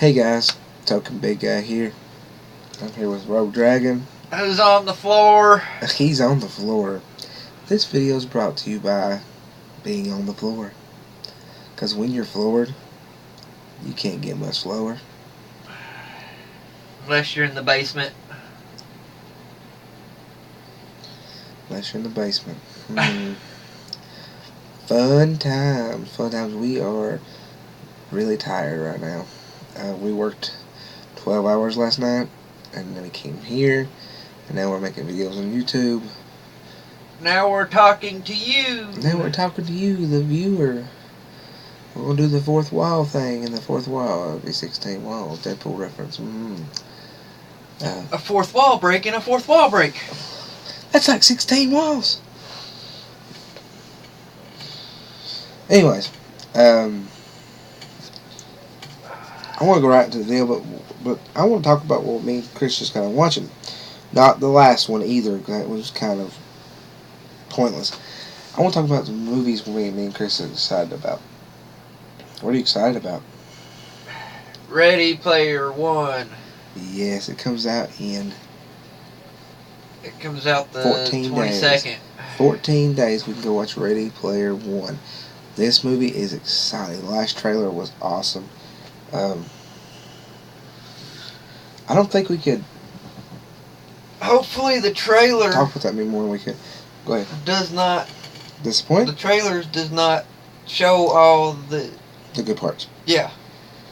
Hey guys, Token Big Guy here. I'm here with Rogue Dragon. Who's on the floor? He's on the floor. This video is brought to you by being on the floor. Because when you're floored, you can't get much lower. Unless you're in the basement. Unless you're in the basement. Fun times. Fun times. We are really tired right now. We worked 12 hours last night, and then we came here, and now we're making videos on YouTube. Now we're talking to you. Now we're talking to you, the viewer. We're going to do the fourth wall thing, and the fourth wall will be 16 walls. Deadpool reference. A fourth wall break and a fourth wall break. That's like 16 walls. Anyways, I want to go right into the deal, but I want to talk about what me and Chris just kind of watching. Not the last one either, because that was kind of pointless. I want to talk about the movies me and Chris are excited about. What are you excited about? Ready Player One. Yes, it comes out in... It comes out the 22nd. Days. 14 days we can go watch Ready Player One. This movie is exciting. The last trailer was awesome. I don't think we could... Hopefully the trailer... Talk about that more than we could. Go ahead. Does not... Disappoint? The trailers does not show all the... The good parts. Yeah.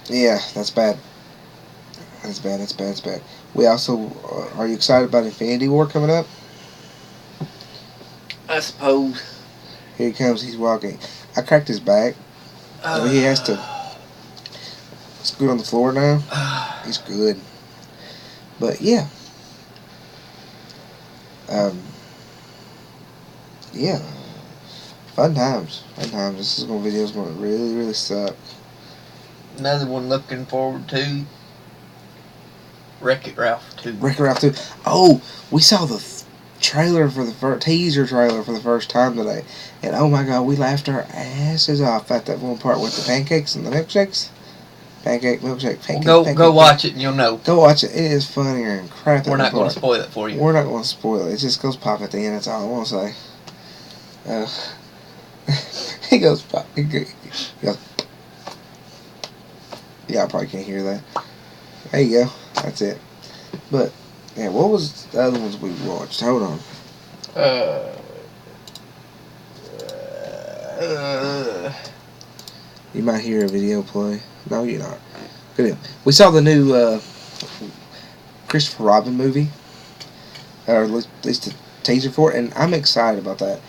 Yeah, that's bad. That's bad. We also... are you excited about Infinity War coming up? I suppose. Here he comes. He's walking. I cracked his back. He has to scoot on the floor now. He's good. But yeah. Yeah. Fun times. This video's going to really, really suck. Another one looking forward to. Wreck-It Ralph 2. Wreck-It Ralph 2. Oh, we saw the trailer for the teaser trailer for the first time today, and oh my god, we laughed our asses off at that one part with the pancakes and the milkshakes. Pancake. Go watch it and you'll know. Go watch it. It is funnier and crap. We're not going to spoil it for you. We're not going to spoil it. It just goes pop at the end. That's all I want to say. He goes pop. He goes. Yeah, I probably can't hear that. There you go. That's it. But yeah, what was the other ones we watched? Hold on. You might hear a video play. No, you're not. Good. We saw the new Christopher Robin movie, or at least the teaser for it, and I'm excited about that.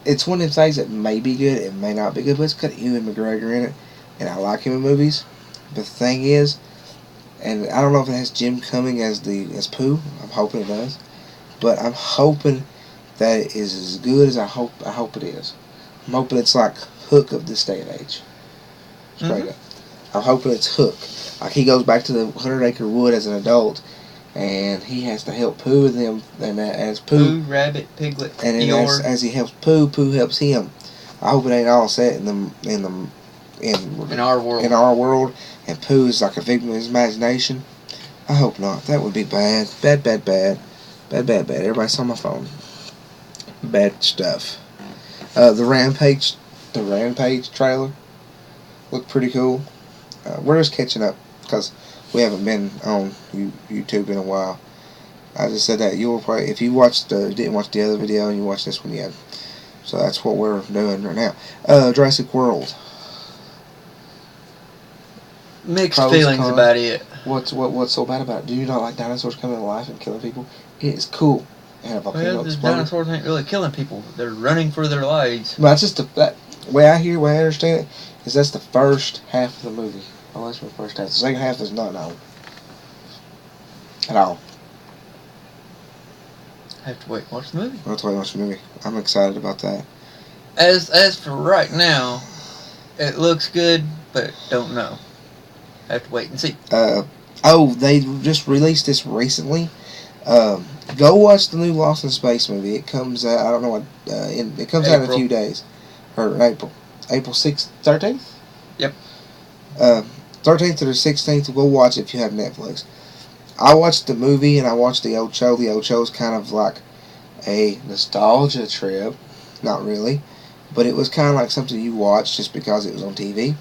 It's one of the things that may be good, it may not be good, but it's got Ewan McGregor in it, and I like him in movies. But the thing is, and I don't know if it has Jim Cumming as Pooh. I'm hoping it does, but I'm hoping that it is as good as I hope it is. I'm hoping it's like Hook of this day and age. Straight up. I'm hoping it's Hook. Like he goes back to the 100-acre wood as an adult, and he has to help Pooh and them, and as Pooh, Rabbit, Piglet, and then as he helps Pooh, Pooh helps him. I hope it ain't all set in our world, and Pooh is like a figment of his imagination. I hope not. That would be bad. Bad. Everybody saw my phone. Bad stuff. The Rampage trailer looked pretty cool. We're just catching up because we haven't been on YouTube in a while. I just said that you'll probably, if you didn't watch the other video and you watched this one yet. So that's what we're doing right now. Jurassic World. Mixed feelings about it. What's so bad about it? Do you not like dinosaurs coming to life and killing people? It is cool. Well, the dinosaurs ain't really killing people. They're running for their lives. But that's just the way I understand it, is that's the first half of the movie. Oh, that's the first half. The second half is not known. At all. I have to wait and watch the movie. I'll have to wait and watch the movie. I'm excited about that. As for right now, it looks good, but don't know. I have to wait and see. They just released this recently. Go watch the new Lost in Space movie. It comes out, I don't know what, it comes out in a few days. Or in April. April 6th, 13th? Yep. 13th to the 16th. We'll watch it if you have Netflix. I watched the movie and I watched the old show. The old show is kind of like a nostalgia trip. Not really. But it was kind of like something you watched just because it was on TV.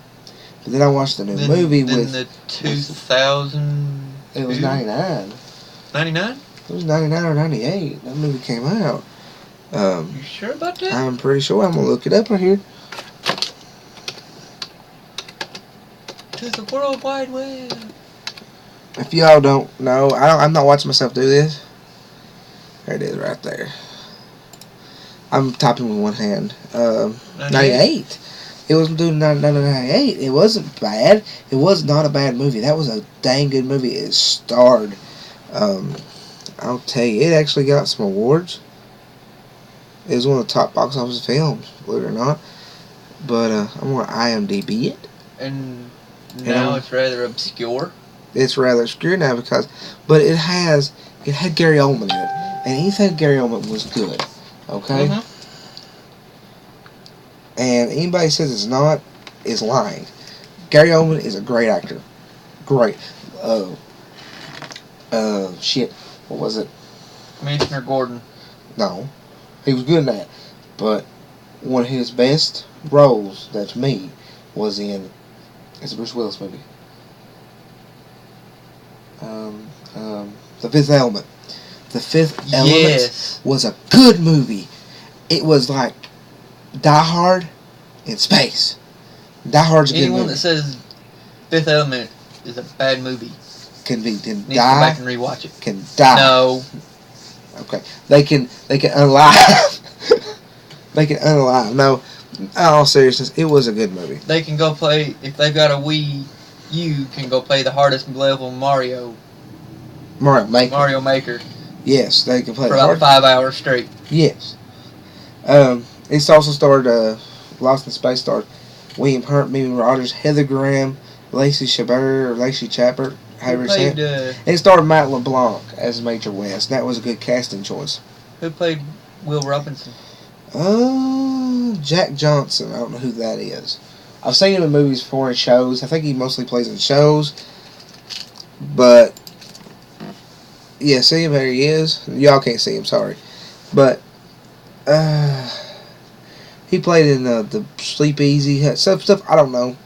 But then I watched the new movie with... the 2000... It was 99. 99? It was 99 or 98. That movie came out. You sure about that? I'm pretty sure. I'm going to look it up right here. To the World Wide Web. If y'all don't know, I'm not watching myself do this. There it is right there. I'm typing with one hand. 98. It was doing 98. It wasn't bad. It was not a bad movie. That was a dang good movie. It starred... I'll tell you, it actually got some awards. It was one of the top box office films, believe it or not. But I'm going to IMDb it. And now it's rather obscure. It's rather obscure now but it had Gary Oldman in it, and anything Gary Oldman was good. Okay. Mm-hmm. And anybody says it's not is lying. Gary Oldman is a great actor. Great. Shit. What was it? Commissioner Gordon. No. He was good in that. But one of his best roles, that's me, was in... It's a Bruce Willis movie. The Fifth Element. The Fifth Element was a good movie. It was like Die Hard in space. Die Hard's a good movie. Anyone that says Fifth Element is a bad movie needs to go back and rewatch it. Can die. No. Okay. They can unalive. They can unalive. No. In all seriousness, it was a good movie. They can go play, if they've got a Wii, you can go play the hardest level Mario Maker. Yes, they can play for about 5 hours straight. Yes. It's also starred Lost in Space starred William Hurt, Mimi Rogers, Heather Graham, Lacey Chabert, however you say it. And it starred Matt LeBlanc as Major West. That was a good casting choice. Who played Will Robinson? Jack Johnson. I don't know who that is. I've seen him in movies before and shows. I think he mostly plays in shows. But yeah, see him, there he is. Y'all can't see him, sorry. But he played in the Sleep Easy stuff. I don't know.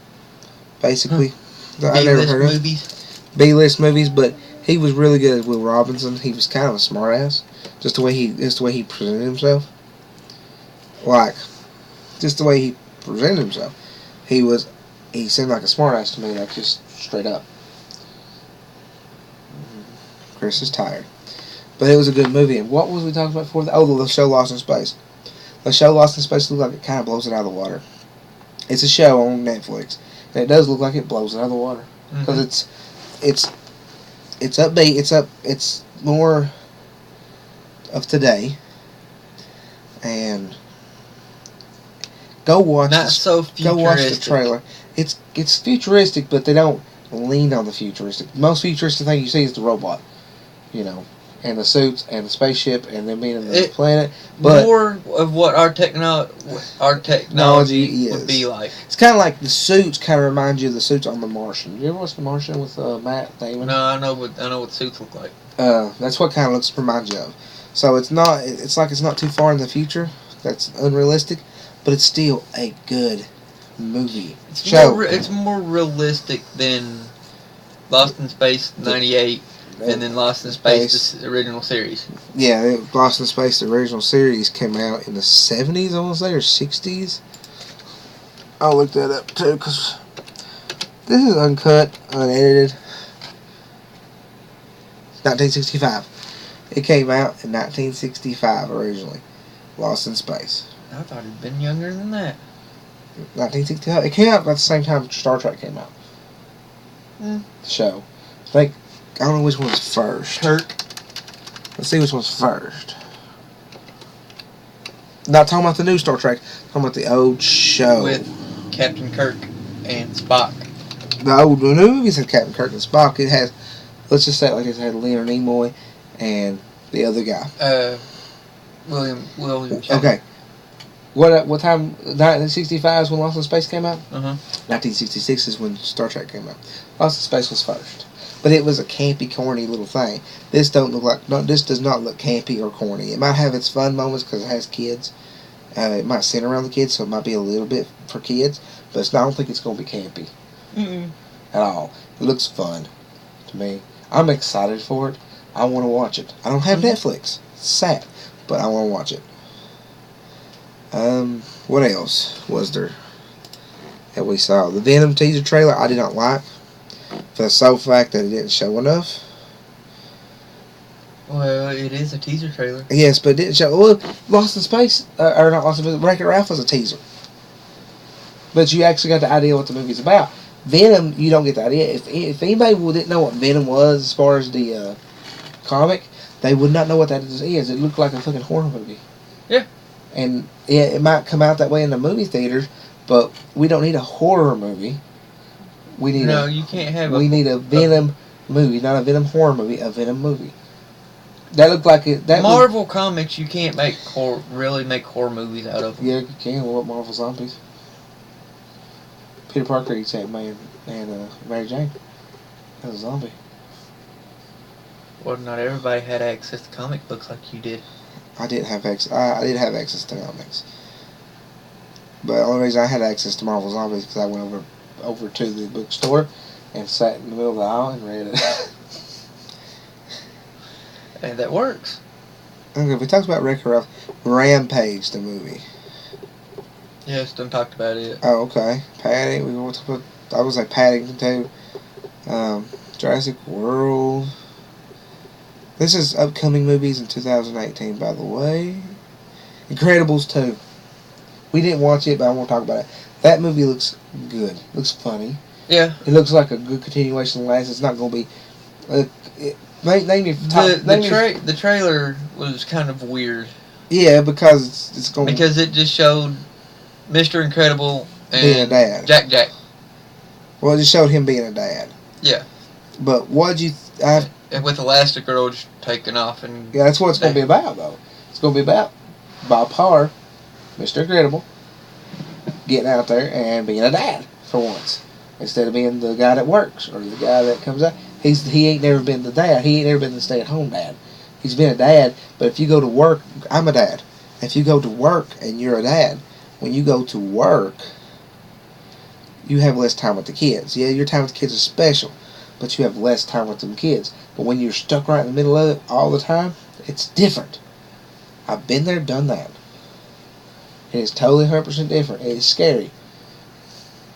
Basically, I never heard of movies. B-list movies, but he was really good as Will Robinson. He was kind of a smartass, just the way he presented himself. Like, just the way he presented himself. He seemed like a smartass to me, like just straight up. Chris is tired. But it was a good movie. And what was we talking about before? The show Lost in Space. The show Lost in Space looks like it kind of blows it out of the water. It's a show on Netflix. And it does look like it blows it out of the water. Because it's upbeat. It's more of today. And go watch the trailer. It's futuristic, but they don't lean on the futuristic. The most futuristic thing you see is the robot. You know, and the suits and the spaceship and them being in the planet. But more of what our technology would be like. It's kind of like the suits. Kind of remind you of the suits on The Martian. You ever watch The Martian with Matt Damon? No, I know what suits look like. That's what kind of reminds you of. So it's not. It's like it's not too far in the future. That's unrealistic, but it's still a good movie. It's more realistic than Lost in Space '98. And then Lost in Space, the original series. Yeah, Lost in Space, the original series, came out in the 70s, I want to say, or 60s. I'll look that up, too, because this is uncut, unedited. 1965. It came out in 1965, originally. Lost in Space. I thought it'd been younger than that. 1965. It came out about the same time Star Trek came out. The show. I don't know which one was first. Let's see which one's first. Not talking about the new Star Trek. Talking about the old show. With Captain Kirk and Spock. The new movies had Captain Kirk and Spock. It has, let's just say it like it had Leonard Nimoy and the other guy. William Shatner. Okay. What time? 1965 is when Lost in Space came out. 1966 is when Star Trek came out. Lost in Space was first, but it was a campy, corny little thing. This don't look like. No, this does not look campy or corny. It might have its fun moments because it has kids. It might center around the kids, so it might be a little bit for kids. But I don't think it's going to be campy at all. It looks fun to me. I'm excited for it. I want to watch it. I don't have Netflix. It's sad, but I want to watch it. What else was there that we saw? The Venom teaser trailer I did not like for the sole fact that it didn't show enough. Well, it is a teaser trailer. Yes, but it didn't show. Well, Lost in Space, or not Lost in Space, Wreck-It Ralph was a teaser. But you actually got the idea what the movie's about. Venom, you don't get the idea. If anybody didn't know what Venom was as far as the comic, they would not know what that is. It looked like a fucking horror movie. Yeah. And yeah, it might come out that way in the movie theaters, but we don't need a horror movie. We need you can't have. We need a Venom movie, not a Venom horror movie. A Venom movie. That looked like it. That Marvel comics, you can't really make horror movies out of them. Yeah, you can. What Marvel Zombies? Peter Parker eats Aunt May and Mary Jane. That's a zombie. Well, not everybody had access to comic books like you did. I did have access to comics, but the only reason I had access to Marvel Zombies because I went over to the bookstore and sat in the middle of the aisle and read it. And that works. Okay, we talked about Wreck-It Ralph. Rampage, the movie. Yes, done talked about it. Oh, okay. Patty, we want to put. I was like Paddington too. Jurassic World. This is upcoming movies in 2018, by the way. Incredibles 2. We didn't watch it, but I want to talk about it. That movie looks good. Looks funny. Yeah. It looks like a good continuation of the last. It's not going to be. The trailer was kind of weird. Yeah, because it's going. Because it just showed Mr. Incredible and being a dad. Jack. Well, it just showed him being a dad. Yeah. But what'd you? And with Elastigirl just taking off and. Yeah, that's what it's going to be about, though. It's going to be about Bob Parr, Mr. Incredible, getting out there and being a dad for once, instead of being the guy that works or the guy that comes out. He ain't never been the dad. He ain't never been the stay-at-home dad. He's been a dad, but if you go to work, I'm a dad. If you go to work and you're a dad, when you go to work, you have less time with the kids. Yeah, your time with the kids is special, but you have less time with them kids. But when you're stuck right in the middle of it all the time, it's different. I've been there, done that. It is totally 100% different. It is scary.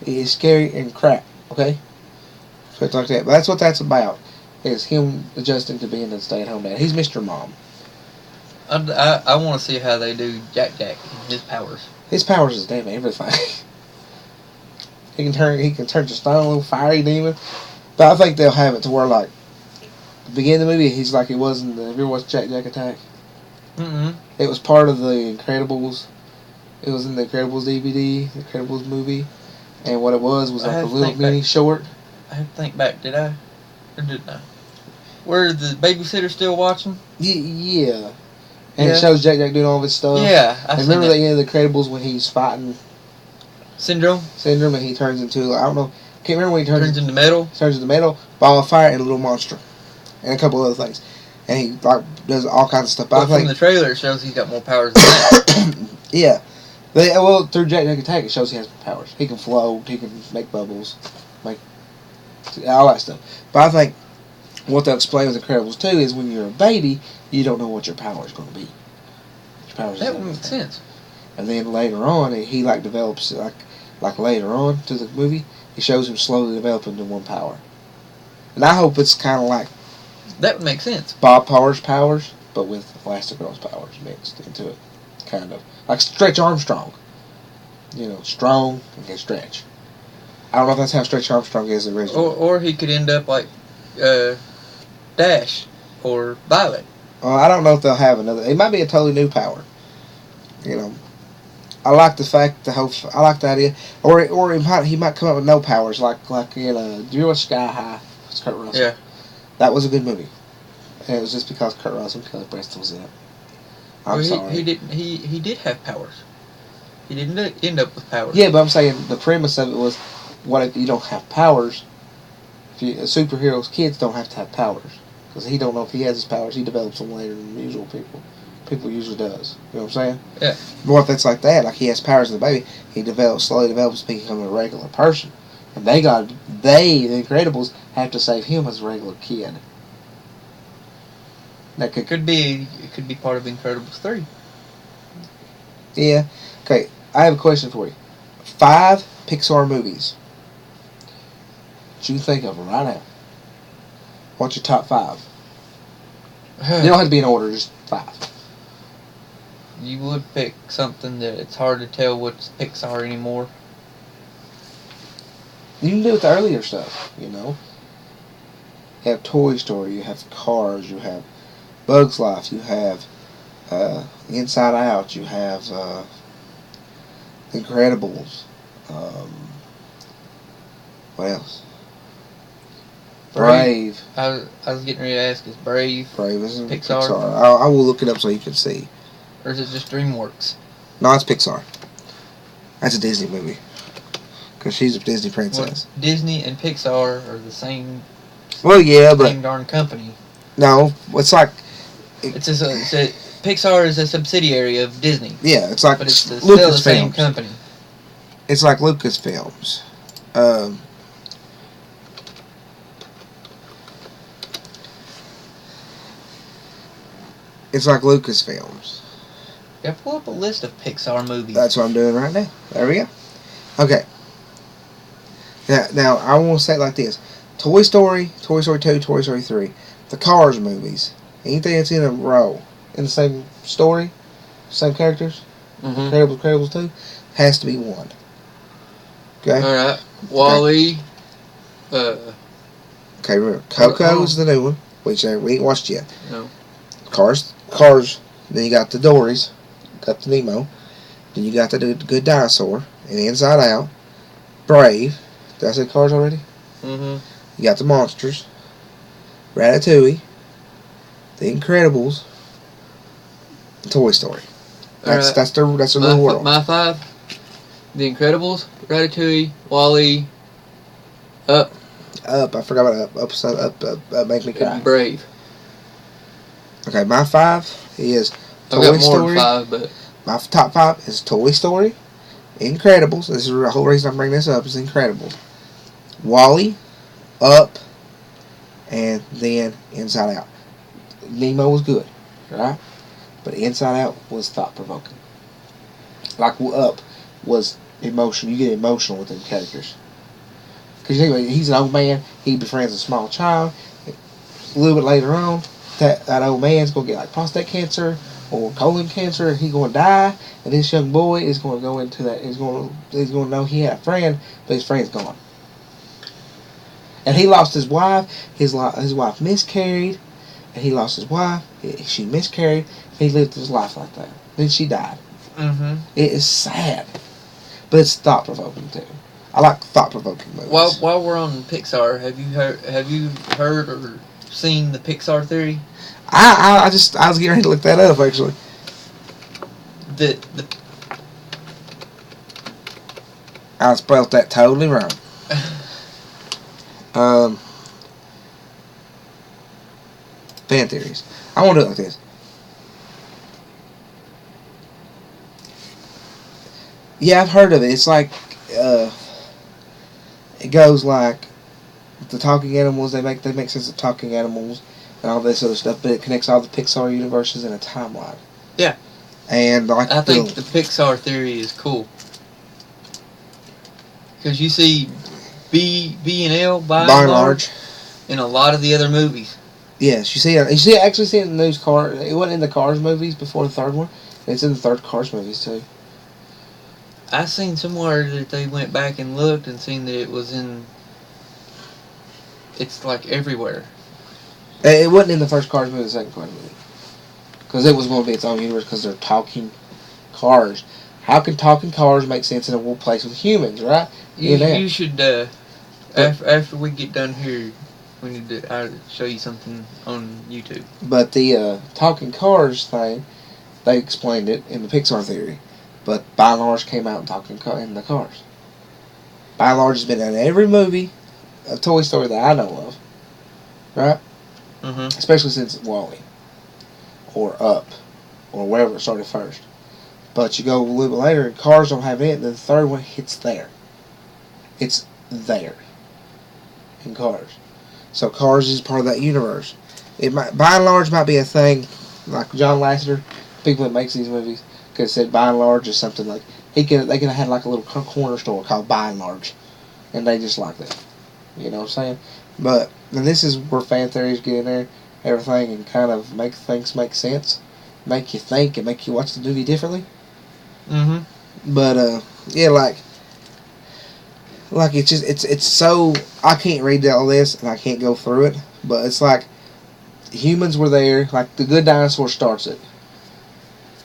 It is scary and crap, okay? So it's like that. But that's what that's about. Is him adjusting to being a stay-at-home dad. He's Mr. Mom. I want to see how they do Jack and his powers. His powers is damn everything. He can turn to stone, a little fiery demon. But I think they'll have it to where, like, the beginning of the movie, he's like he was in the. Have you ever watched Jack Attack? Mm-mm. It was part of the Incredibles. It was in the Incredibles DVD, the Incredibles movie. And what it was like a little mini short. I have to think back. Did I? Or didn't I? Were the babysitter still watching? Yeah. And it shows Jack doing all of his stuff. Yeah. And remember the end of the Incredibles when he's fighting Syndrome, and he turns into, I don't know, can't remember when he turns into metal. Turns into metal, ball of fire, and a little monster. And a couple other things. And he like does all kinds of stuff. But from the trailer, it shows he's got more powers than that. Yeah. Through Jack Attack, it shows he has powers. He can float, he can make bubbles, all that stuff. But I think what they'll explain with Incredibles 2 is when you're a baby, you don't know what your power is going to be. Your powers that would make sense. And then later on, he develops, like later on to the movie, it shows him slowly developing into one power. And I hope it's kind of like... That would make sense. Bob Parr's powers, but with Elastigirl's powers mixed into it. Kind of. Like Stretch Armstrong. Strong and can stretch. I don't know if that's how Stretch Armstrong is originally. Or he could end up like Dash or Violet. I don't know if they'll have another... It might be a totally new power. I like the fact, I like the idea. Or he might come up with no powers, like do you watch Sky High? It's Kurt Russell. Yeah. That was a good movie. And it was just because Kurt Russell and Kelly Preston was in it. I'm sorry. He did have powers. He didn't end up with powers. Yeah, but I'm saying the premise of it was, what if you don't have powers? Superheroes' kids don't have to have powers. Because he don't know if he has his powers. He develops them later than usual people. People usually does. You know what I'm saying? Yeah. But what if that's like that? Like he has powers as a baby. He slowly develops to become a regular person. And the Incredibles, have to save him as a regular kid. That It could be part of Incredibles 3. Yeah. Okay, I have a question for you. 5 Pixar movies that you can think of right now. What's your top 5? They don't have to be in order, just 5. You would pick something that it's hard to tell what's Pixar anymore. You can do it with the earlier stuff, you know. You have Toy Story, you have Cars, you have Bug's Life, you have Inside Out, you have Incredibles. What else? Brave. I was getting ready to ask, is Brave is Pixar? I will look it up so you can see. Or is it just DreamWorks? No, it's Pixar. That's a Disney movie. Because she's a Disney princess. Well, Disney and Pixar are the same. Well, yeah, but same darn company. No, it's like Pixar is a subsidiary of Disney. Yeah, it's like, but it's still the same company. It's like Lucasfilms. It's like Lucasfilms. Yeah, pull up a list of Pixar movies. That's what I'm doing right now. There we go. Okay. Now I want to say it like this: Toy Story, Toy Story 2, Toy Story 3, the Cars movies, anything that's in a row, in the same story, same characters, Incredibles 2, has to be 1. Okay. All right. Wall-E. Okay, remember, Coco is the new one, which we ain't watched yet. No. Cars. Then you got the Dories, got the Nemo. Then you got the Good Dinosaur and Inside Out. Brave. Did I say Cars already? Mm-hmm. You got the Monsters. Ratatouille. The Incredibles. Toy Story. That's the real world. My 5. The Incredibles, Ratatouille, Wall-E, Up. Up. I forgot about Up. Up make me cry. Brave. Okay, my 5 is Toy I've got more Story. than 5, but my top 5 is Toy Story, Incredibles. This is the whole reason I'm bringing this up. Is Incredibles, Wall-E, Up, and then Inside Out. Nemo was good, right? But Inside Out was thought provoking. Like Up was emotional. You get emotional with them characters. Because anyway, he's an old man. He befriends a small child. A little bit later on, that old man's gonna get like prostate cancer or colon cancer. He's gonna die, and this young boy is gonna go into that. He's gonna know he had a friend, but his friend's gone. And he lost his wife. His wife miscarried, and he lost his wife. She miscarried. He lived his life like that. Then she died. Mm-hmm. It is sad, but it's thought provoking too. I like thought provoking movies. While we're on Pixar, have you heard or seen the Pixar theory? I was getting ready to look that up actually. I spelled that totally wrong. Fan theories. I want to do it like this. Yeah, I've heard of it. It's like, it goes like, the talking animals, they make sense of talking animals and all this other stuff, but it connects all the Pixar universes in a timeline. Yeah. And I think the Pixar theory is cool. Because you see B and L by and large in a lot of the other movies. Yes, you see it in the news car. It wasn't in the Cars movies before the third one. It's in the third Cars movies too. I seen somewhere that they went back and looked and seen that it was in. It's like everywhere. It wasn't in the first Cars movie, the second Cars movie, because it was going to be its own universe. Because they're talking cars. How can talking cars make sense in a place with humans, right? You should after we get done here, we need to I'll show you something on YouTube. But the talking cars thing, they explained it in the Pixar theory But by and large came out and talked in the cars. By and large has been in every movie of Toy Story that I know of. Right? Mm-hmm. Especially since Wall-E. Or Up. Or wherever it started first. But you go a little bit later and Cars don't have it, and then the third one hits there. It's there. In Cars. So Cars is part of that universe. It might, by and large, might be a thing like John Lasseter, people that makes these movies, could have said by and large is something like they could have had like a little corner store called By and Large, and they just like that. You know what I'm saying? But and this is where fan theories get in there, everything, and kind of make things make sense, make you think, and make you watch the movie differently. Mm-hmm. But yeah, like it's just it's so I can't read all this and I can't go through it, but it's like humans were there, like the Good Dinosaur starts it.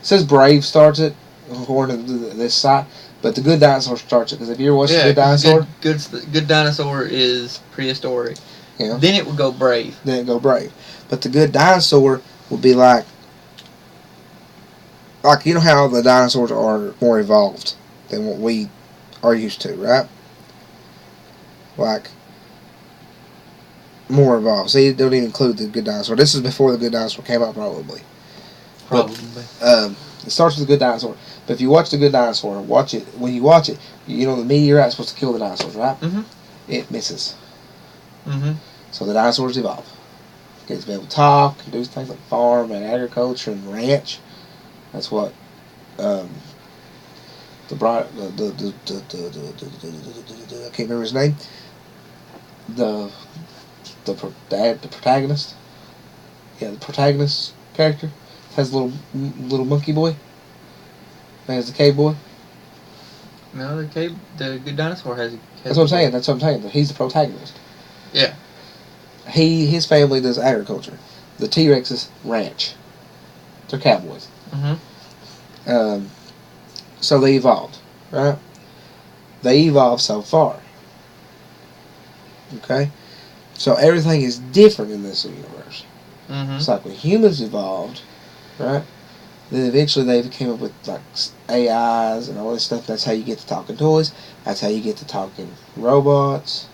It says Brave starts it according to this site, but the Good Dinosaur starts it because if you ever watched the Good Dinosaur, Good Dinosaur is prehistoric. Yeah. Then it would go Brave. Then it go Brave, but the Good Dinosaur would be like you know how the dinosaurs are more evolved than what we are used to, right? Like more evolved. So you don't even include the Good Dinosaur. This is before the Good Dinosaur came out, probably. Probably. But, it starts with the Good Dinosaur. But if you watch the Good Dinosaur, watch it. When you watch it, you know the meteorite's supposed to kill the dinosaurs, right? Mm-hmm. It misses. Mm-hmm. So the dinosaurs evolve. Gets to be able to talk, and do things like farm and agriculture and ranch. That's what I can't remember his name. The protagonist. Yeah, the protagonist character has a little monkey boy. Has the cave boy. No, the Good Dinosaur has. That's what I'm saying. He's the protagonist. Yeah. His family does agriculture. The T-Rexes ranch. They're cowboys. Mm-hmm. So they evolved, right? They evolved so far. Okay? So everything is different in this universe. Mm-hmm. It's like when humans evolved, right? Then eventually they came up with like AIs and all this stuff. That's how you get the talking toys. That's how you get the talking robots.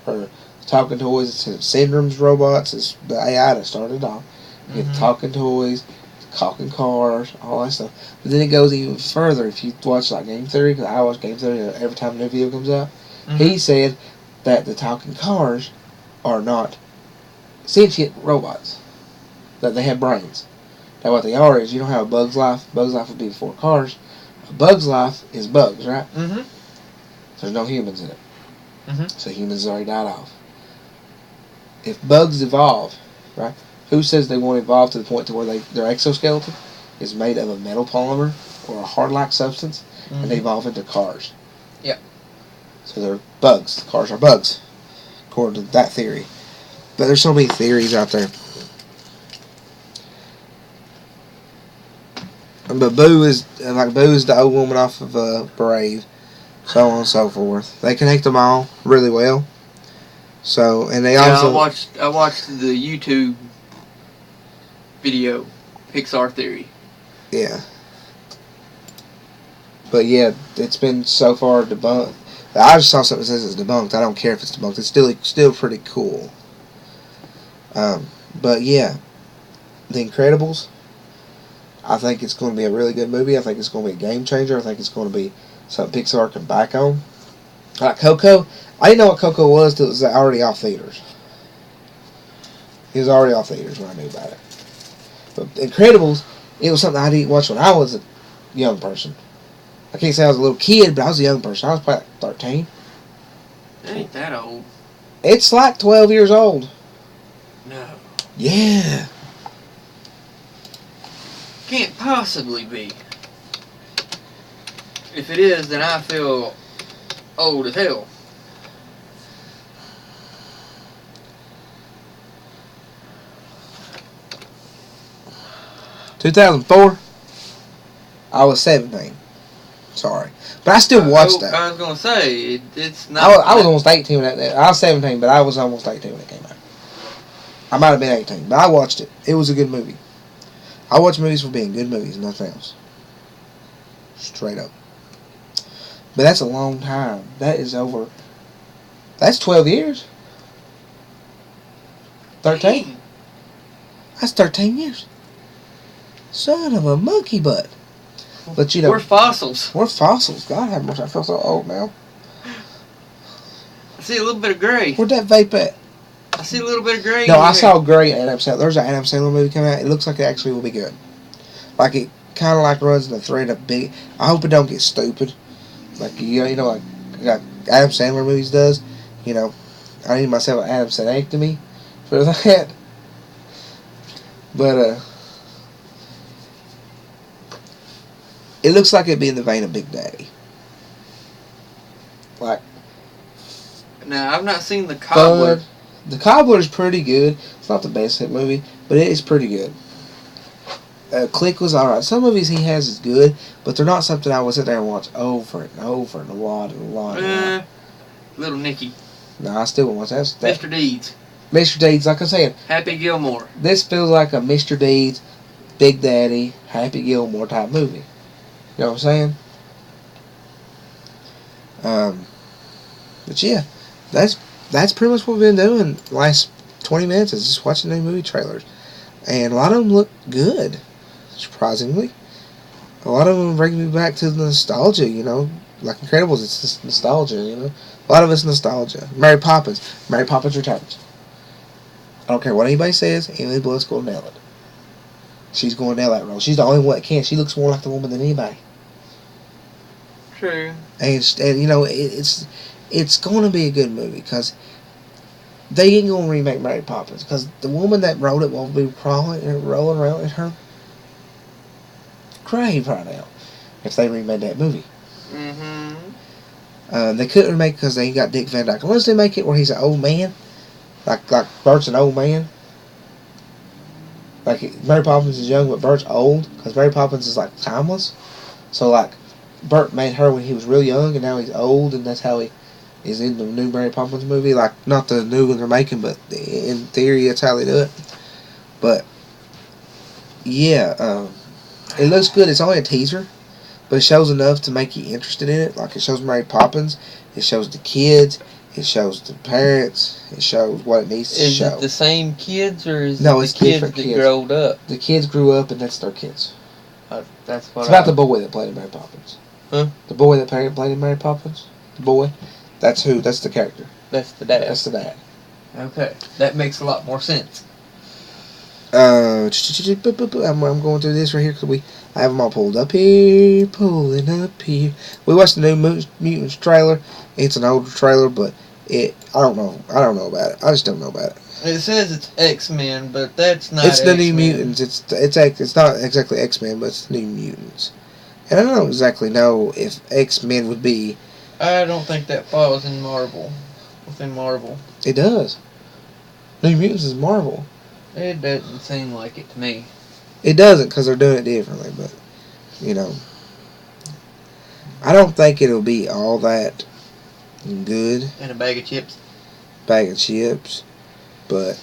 Or talking toys, it's Syndrome's robots. It's the AI that started off. You get the talking toys, talking cars, all that stuff. But then it goes even further. If you watch like Game Theory, because I watch Game Theory every time a new video comes out, he said that the talking cars are not sentient robots. That they have brains. That what they are is, you know how a bug's life would be before cars. A bug's life is bugs, right? Mm-hmm. There's no humans in it. Mm-hmm. So humans already died off. If bugs evolve, right? Who says they won't evolve to the point to where their exoskeleton is made of a metal polymer or a hard-like substance, and they evolve into cars? Yeah. So they're bugs. Cars are bugs, according to that theory. But there's so many theories out there. But Boo is the old woman off of Brave, so on and so forth. They connect them all really well. So, and they also I watched the YouTube video, Pixar Theory. Yeah. But yeah, it's been so far debunked. I just saw something that says it's debunked. I don't care if it's debunked. It's still pretty cool. But yeah, The Incredibles. I think it's going to be a really good movie. I think it's going to be a game changer. I think it's going to be something Pixar can back on. Like Coco, I didn't know what Coco was till it was already off theaters. It was already off theaters when I knew about it. But Incredibles, it was something I didn't watch when I was a young person. I can't say I was a little kid, but I was a young person. I was probably like 13. It ain't that old. It's like 12 years old. No. Yeah. Can't possibly be. If it is, then I feel old as hell. $2004. I was 17. Sorry, but I still watched that. I was gonna say it's not. I was almost 18 when that. I was 17, but I was almost 18 when it came out. I might have been 18, but I watched it. It was a good movie. I watch movies for being good movies, nothing else. Straight up. But that's a long time. That is over. That's 12 years. 13? Dang. That's 13 years. Son of a monkey butt. But you know. We're fossils. We're fossils. God have mercy. I feel so old now. I see a little bit of gray. Where'd that vape at? I see a little bit of gray. No, I saw Gray Adam Sandler. There's an Adam Sandler movie coming out. It looks like it actually will be good. Like it kind of like runs in the thread of big. I hope it don't get stupid. Like you know, like Adam Sandler movies does. You know, I need myself an Adam Sandectomy for that. But it looks like it'd be in the vein of Big Daddy. Like. Now I've not seen The Cobbler. The Cobbler is pretty good. It's not the best hit movie, but it is pretty good. Click was alright. Some movies he has is good, but they're not something I would sit there and watch over and over and a lot and a lot. And Little Nicky. No, I still won't watch that. Mr. Deeds. Mr. Deeds, like I said. Happy Gilmore. This feels like a Mr. Deeds, Big Daddy, Happy Gilmore type movie. You know what I'm saying? But yeah, that's pretty much what we've been doing the last 20 minutes is just watching new movie trailers. And a lot of them look good, surprisingly. A lot of them bring me back to the nostalgia, you know. Like Incredibles, it's just nostalgia, you know. A lot of it's nostalgia. Mary Poppins. Mary Poppins Returns. I don't care what anybody says, Emily Blunt's going to nail it. She's going to nail that role. She's the only one that can. She looks more like the woman than anybody. True. And you know, it's going to be a good movie, because they ain't going to remake Mary Poppins, because the woman that wrote it won't be crawling and rolling around in her grave right now if they remade that movie. They couldn't remake it because they ain't got Dick Van Dyke. Unless they make it where he's an old man, like Bert's an old man. Like Mary Poppins is young, but Bert's old, because Mary Poppins is like timeless. So like Bert made her when he was real young, and now he's old, and that's how he is in the new Mary Poppins movie. Like not the new one they're making, but in theory that's how they do it. But yeah, it looks good. It's only a teaser, but it shows enough to make you interested in it. Like it shows Mary Poppins, it shows the kids, it shows the parents, it shows what it needs to show. Is it the same kids, or is no, it it's the kids different that kids. growed up? The kids grew up, and that's their kids. That's what it's about the boy that played in Mary Poppins. Huh? The boy that played in Mary Poppins. The boy. That's who. That's the character. That's the dad. That's the dad. Okay, that makes a lot more sense. I'm going through this right here because I have them all pulled up here, pulling up here. We watched the new Mutants trailer. It's an older trailer, but I don't know about it. I just don't know about it. It says it's X-Men, but that's not. It's the X-Men. New Mutants. It's not exactly X-Men, but it's the New Mutants. And I don't exactly know if X-Men would be. I don't think that falls in Marvel. Within Marvel. It does. New Mutants is Marvel. It doesn't seem like it to me. It doesn't, because they're doing it differently, but, you know. I don't think it'll be all that good. And a bag of chips. Bag of chips. But,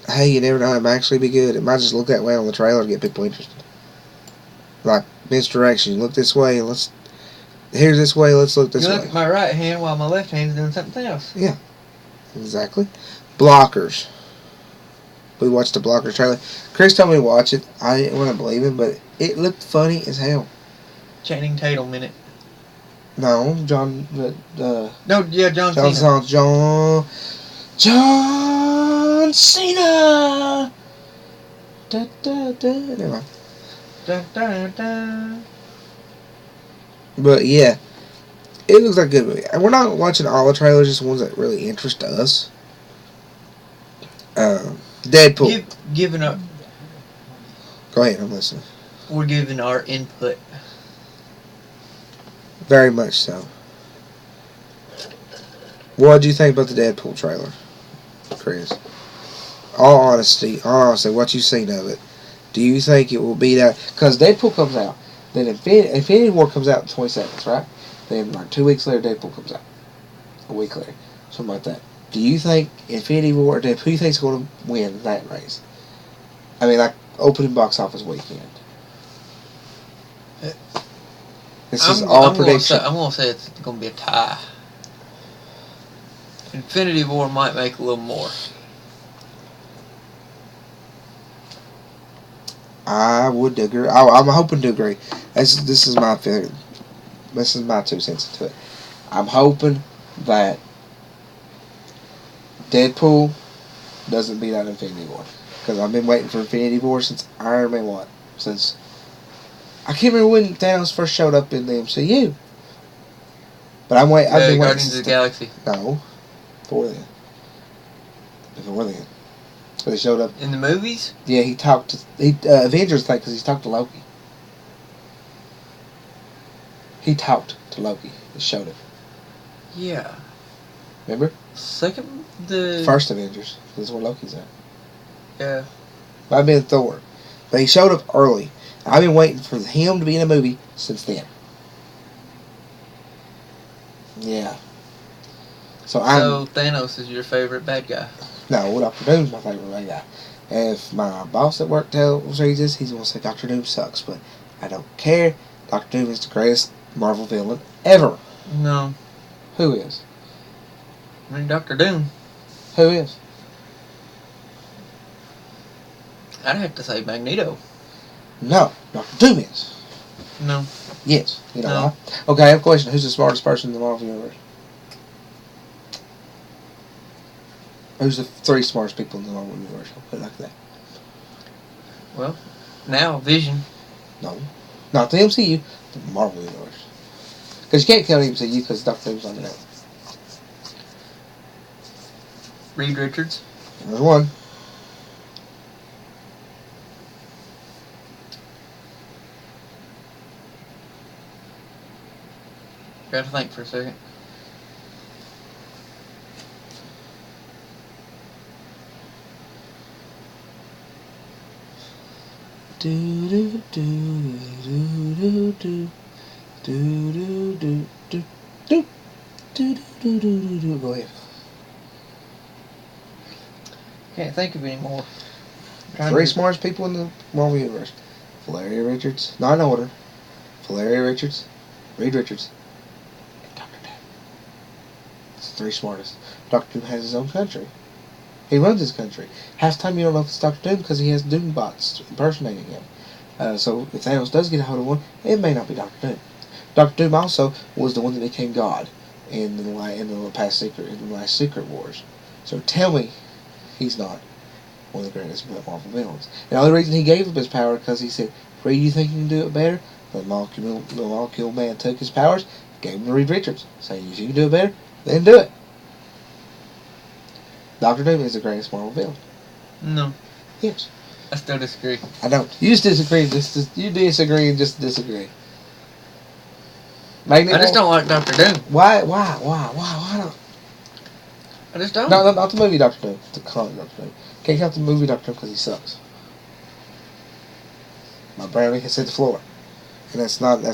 hey, you never know. It might actually be good. It might just look that way on the trailer to get people interested. Like, misdirection. Look this way, and here's this way, let's look this way. You look at my right hand while my left hand's doing something else. Yeah. Exactly. Blockers. We watched the Blockers trailer. Chris told me to watch it. I didn't want to believe him, but it looked funny as hell. Channing Tatum in it. No, John. No, yeah, John Cena. John Cena. Da da da. Never mind. Da, da, da. But yeah, it looks like a good movie. And we're not watching all the trailers, just ones that really interest us. Deadpool. Giving up. Go ahead, I'm listening. We're giving our input. Very much so. What do you think about the Deadpool trailer, Chris? All honesty, what you've seen of it. Do you think it will be that? Because Deadpool comes out. Then Infinity War comes out in 20 seconds, right? Then like 2 weeks later, Deadpool comes out. A week later. Something like that. Do you think Infinity War or Deadpool, who do you think is going to win that race? I mean, like, opening box office weekend. This is all prediction. I'm gonna say it's gonna be a tie. Infinity War might make a little more. I would agree. I'm hoping to agree. This is my feeling. This is my 2 cents into it. I'm hoping that Deadpool doesn't beat out Infinity War, because I've been waiting for Infinity War since Iron Man 1. Since I can't remember when Thanos first showed up in the MCU. But I've been waiting. Guardians of the Galaxy. No, before then. Before then. So he showed up in the movies. Yeah, he talked to Avengers thing because he talked to Loki. He talked to Loki. It showed it. Yeah. Remember? First Avengers. This is where Loki's at. Yeah. Might have been Thor. But he showed up early. I've been waiting for him to be in a movie since then. Yeah. So Thanos is your favorite bad guy? No, Dr. Doom's my favorite bad guy. If my boss at work tells me this, he's going to say Dr. Doom sucks. But I don't care. Dr. Doom is the greatest Marvel villain ever. No. Who is? I mean, Dr. Doom. Who is? I'd have to say Magneto. No, Dr. Doom is. No. Yes. You know no. why? Okay, I have a question. Who's the smartest person in the Marvel Universe? Who's the 3 smartest people in the Marvel Universe? I'll put it like that. Well, now Vision. No. Not the MCU, the Marvel Universe. Because you can't count MCU because Dr. Doom's on it. Reed Richards. There's one. Gotta think for a second. Do do do do do do do do do do do do do do do. Go ahead. Can't think of any more. 3 smartest people in the Marvel Universe. Valeria Richards. Not in order. Valeria Richards, Reed Richards, and Dr. Doom. It's the 3 smartest. Dr. Doom has his own country. He runs his country. Half the time you don't know if it's Dr. Doom because he has Doom bots impersonating him. So if Thanos does get a hold of one, it may not be Dr. Doom. Dr. Doom also was the one that became God in the last Secret Wars. So tell me he's not one of the greatest Marvel villains. And the only reason he gave up his power because he said, Reed, you think you can do it better? The molecule man took his powers, gave him to Reed Richards, saying, if you can do it better, then do it. Dr. Doom is the greatest Marvel villain. No. Yes. I still disagree. I don't. You just disagree. You disagree and just disagree. I just don't like Dr. Doom. Why not? I just don't. No, not the movie Dr. Doom. The comic Dr. Doom. Can't count the movie Dr. Doom because he sucks. My brownie has hit the floor. And that's not a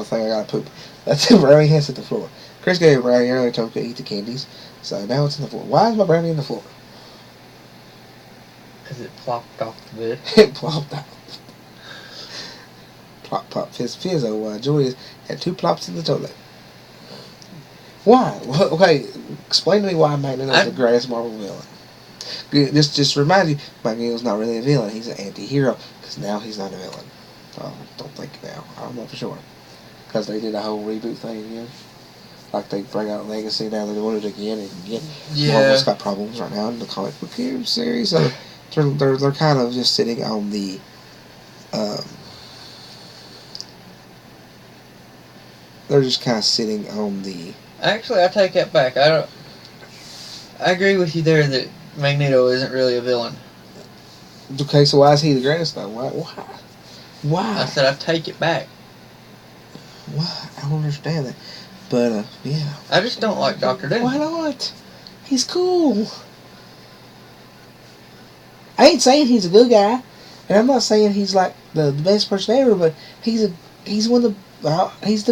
thing I gotta poop. That's the brownie has hit the floor. Chris gave a brownie earlier, told me to eat the candies. So now it's in the floor. Why is my brownie in the floor? Because it plopped off the bed. It plopped out. Plop, plop, fizz, fizzo. Julius had 2 plops in the toilet. Why? Okay, explain to me why Magneto is the greatest Marvel villain. Just remind you, Magneto's not really a villain. He's an anti-hero. Because now he's not a villain. I don't think now. I don't know for sure. Because they did a whole reboot thing again. Like they bring out Legacy, now they're doing it again and again. Yeah. Marvel's got problems right now in the comic book series. So they're kind of just sitting on the they're just kind of sitting on the. Actually, I take that back. I agree with you there that Magneto isn't really a villain. Okay, so why is he the greatest though? Why? I said I take it back. Why? I don't understand that. But yeah. I just don't like Dr. Doom. Why not? He's cool. I ain't saying he's a good guy, and I'm not saying he's like the best person ever, but he's the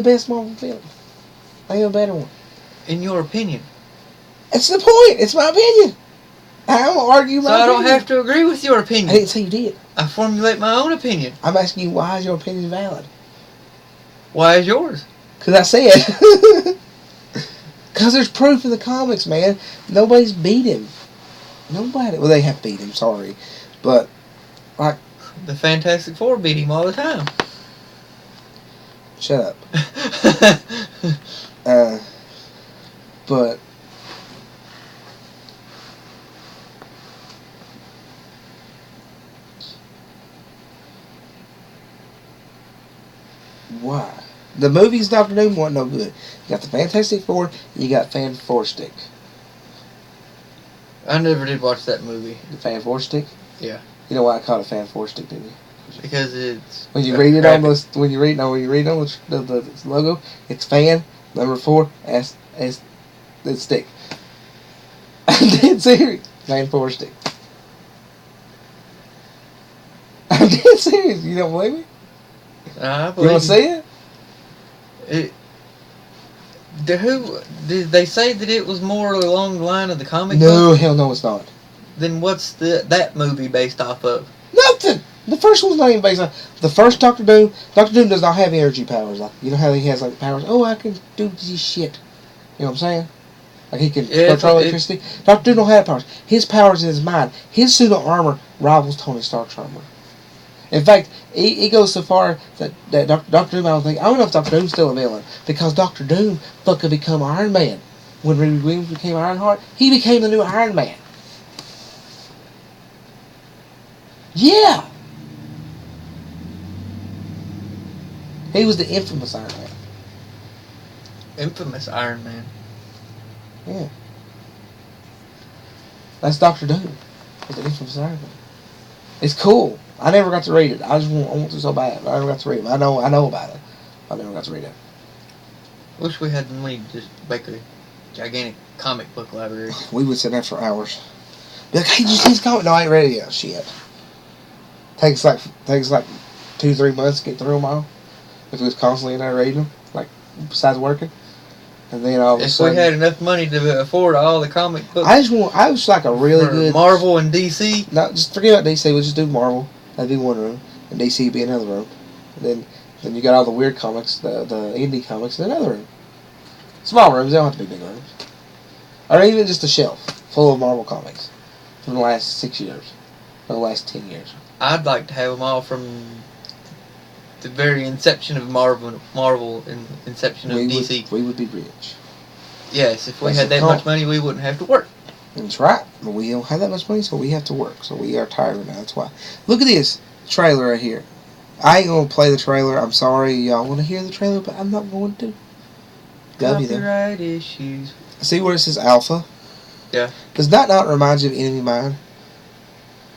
best Marvel villain. Ain't a better one. In your opinion. That's the point. It's my opinion. I don't argue my opinion. So I don't have to agree with your opinion. I didn't say you did. I formulate my own opinion. I'm asking you, why is your opinion valid? Why is yours? Because I said. Because there's proof in the comics, man. Nobody's beat him. Nobody. Well, they have beat him, sorry. But, like. The Fantastic Four beat him all the time. Shut up. But. Why? The movies Doctor Doom wasn't no good. You got the Fantastic Four, you got Fan Four Stick. I never did watch that movie. The Fan Four Stick? Yeah. You know why I call it Fan Four Stick, didn't you? Because it's when you read it on the the logo, it's Fan number 4 as the stick. I'm dead serious. Fan Four Stick. I'm dead serious. You don't believe me? I believe you want to see it? Did they say that it was more along the line of the comic No, book? hell no, it's not. Then what's that movie based off of? Nothing. The first one's not even based on the first Doctor Doom. Doctor Doom does not have energy powers. Like, you know how he has like powers. Oh, I can do this shit. You know what I'm saying? Like he can control electricity. Doctor Doom don't have powers. His powers in his mind. His suit of armor rivals Tony Stark's armor. In fact, he goes so far that Doctor Doom, I don't know if Doctor Doom's still a villain, because Doctor Doom fucking become Iron Man. When Reed Williams became Ironheart, he became the new Iron Man. Yeah! He was the infamous Iron Man. Infamous Iron Man. Yeah. That's Doctor Doom. He's the infamous Iron Man. It's cool. I never got to read it. I want to so bad. I never got to read it. I know about it. I never got to read it. Wish we had the money to just make a gigantic comic book library. We would sit there for hours. Be like, hey, did you see this comic? No, I ain't read it yet. Shit. Takes like 2-3 months to get through them all. If we was constantly in there reading them, like besides working. And then all of a sudden, if we had enough money to afford all the comic books, I was like a really good Marvel and DC. No, just forget about DC. We'll just do Marvel. That'd be one room, and DC would be another room. And then you got all the weird comics, the indie comics, in another room. Small rooms. They don't have to be big rooms. Or even just a shelf full of Marvel comics from the last 6 years, or the last 10 years. I'd like to have them all from the very inception of Marvel and inception of DC. We would be rich. Yes, if we had that much money, we wouldn't have to work. That's right. But we don't have that much money, so we have to work. So we are tired now. That's why. Look at this trailer right here. I ain't going to play the trailer. I'm sorry. Y'all want to hear the trailer, but I'm not going to. Copyright issues. See where it says Alpha? Yeah. Does that not remind you of Enemy Mine?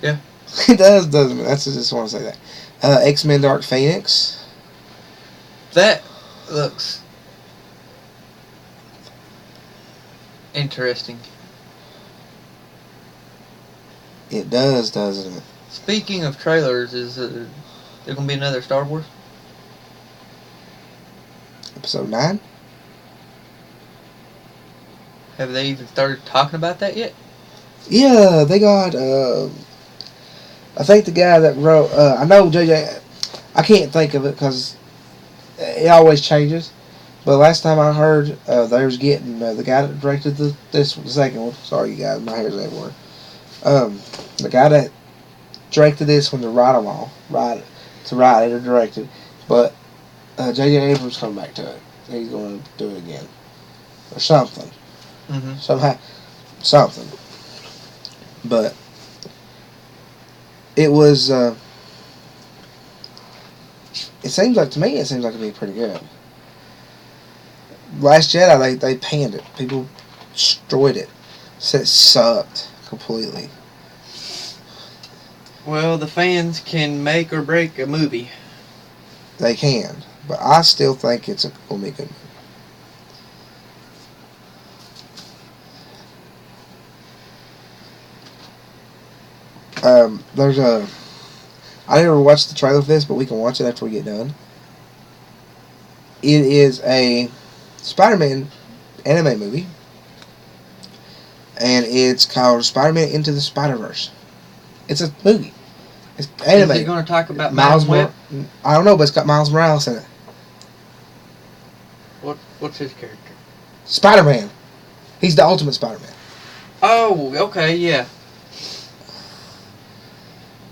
Yeah. It does, doesn't it? I just want to say that. X-Men Dark Phoenix. That looks interesting. It does, doesn't it? Speaking of trailers, is there going to be another Star Wars? Episode 9? Have they even started talking about that yet? Yeah, they got, I think the guy that wrote, I know JJ, I can't think of it because it always changes. But last time I heard, they was getting, the guy that directed the second one, sorry you guys, my hair's everywhere. The guy that directed this one to write it or direct it. But J.J. Abrams coming back to it. He's going to do it again. Or something. Mm-hmm. Something. But it was, it seems like, to me, it seems like it'd be pretty good. Last Jedi, they panned it. People destroyed it. Said it sucked completely. Well, the fans can make or break a movie. They can. But I still think it's going to be good. There's a... I never watched the trailer for this, but we can watch it after we get done. It is a Spider-Man anime movie. And it's called Spider-Man Into the Spider-Verse. It's a movie. It's anime. Is it going to talk about Miles Morales? I don't know, but it's got Miles Morales in it. What's his character? Spider-Man. He's the ultimate Spider-Man. Oh, okay, yeah.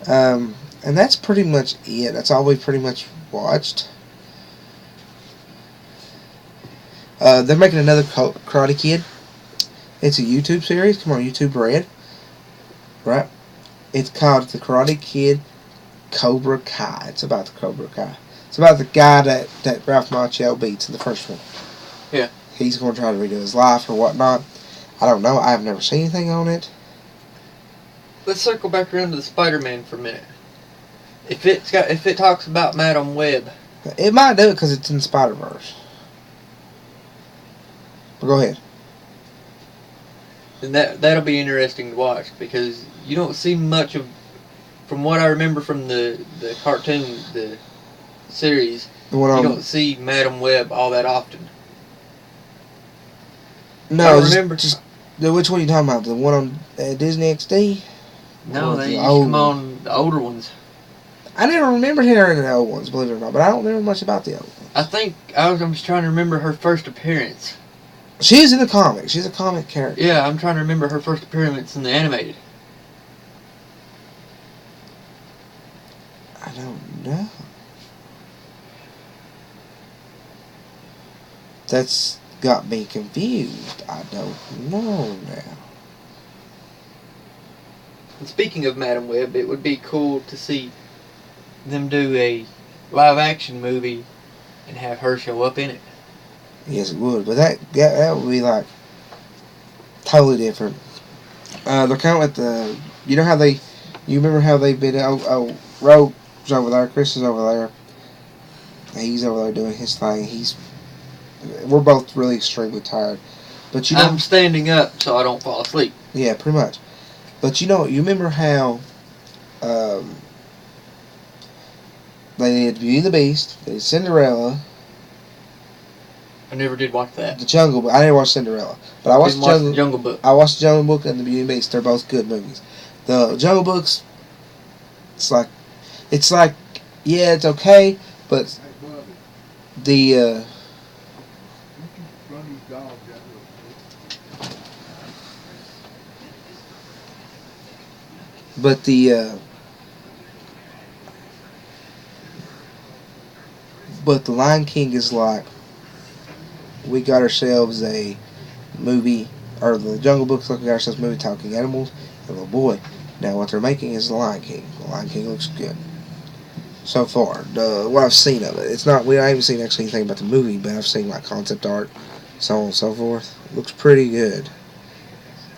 And that's pretty much it. That's all we've pretty much watched. They're making another Karate Kid. It's a YouTube series. Come on, YouTube Red. Right? It's called The Karate Kid Cobra Kai. It's about the Cobra Kai. It's about the guy that Ralph Macchio beats in the first one. Yeah. He's going to try to redo his life or whatnot. I don't know. I've never seen anything on it. Let's circle back around to the Spider-Man for a minute. If it talks about Madam Web, It might do it because it's in Spider-Verse. But go ahead. then that'll be interesting to watch because you don't see much of, from what I remember from the cartoon, the series, The one you don't see Madam Web all that often. No, I remember. Which one are you talking about? The one on Disney XD? No, they used to old come on the older ones. I never remember hearing the old ones, believe it or not, but I don't remember much about the old ones. I think I'm just trying to remember her first appearance. She's in the comics. She's a comic character. Yeah, I'm trying to remember her first appearance in the animated. I don't know. That's got me confused. I don't know now. And speaking of Madam Web, it would be cool to see them do a live action movie and have her show up in it. Yes, it would, but that would be like totally different. They're kind of like you know how you remember how they've been, Rogue's over there, Chris is over there, he's over there doing his thing, we're both really extremely tired, but you know, I'm standing up so I don't fall asleep. Yeah, pretty much, but you remember how, they did Beauty and the Beast, they did Cinderella, I never did watch that. The Jungle Book. I didn't watch Cinderella, but I watched the Jungle Book. I watched the Jungle Book and the Beauty and the Beast. They're both good movies. The Jungle Book's, it's like, yeah, it's okay, but the but the Lion King is like, we got ourselves a movie, or the Jungle Book's like we got ourselves a movie talking animals, and oh boy, now what they're making is the Lion King. The Lion King looks good so far. What I've seen of it, I haven't seen actually anything about the movie, but I've seen like concept art, so on and so forth. It looks pretty good,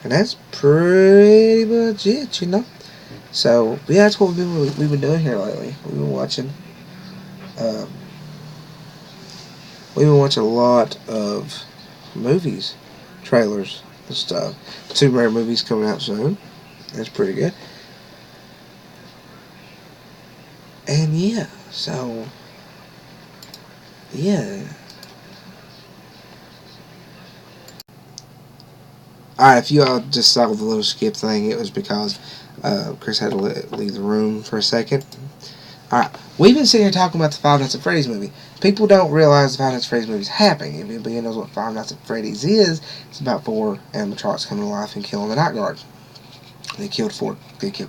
and that's pretty much it, So yeah, that's what we've been doing here lately. We've been watching. We've been watching a lot of movies, trailers, and stuff. Two rare movies coming out soon. That's pretty good. And yeah, so yeah. Alright, if you all just saw the little skip thing, it was because Chris had to leave the room for a second. Alright, we've been sitting here talking about the Five Nights at Freddy's movie. People don't realize the Five Nights at Freddy's movie is happening. If anybody knows what Five Nights at Freddy's is, it's about 4 animatronics coming to life and killing the night guards. They killed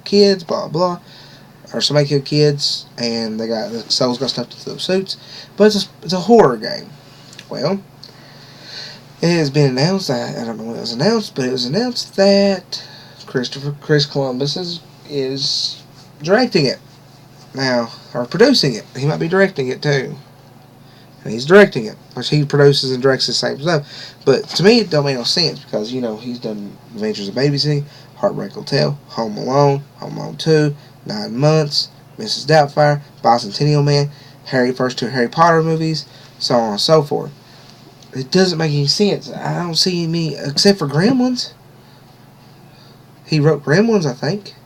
kids, blah blah. Or somebody killed kids, and the souls got stuffed into those suits. But it's a horror game. Well, it has been announced, I don't know when it was announced, but it was announced that Chris Columbus is directing it. Now, or producing it. He might be directing it too. And he's directing it. Which he produces and directs the same stuff. But to me, it don't make no sense because, he's done Adventures of Babysitting, Heartbreak Hotel, Home Alone 2, 9 Months, Mrs. Doubtfire, Bicentennial Man, first 2 Harry Potter movies, so on and so forth. It doesn't make any sense. I don't see any, except for Gremlins. He wrote Gremlins, I think.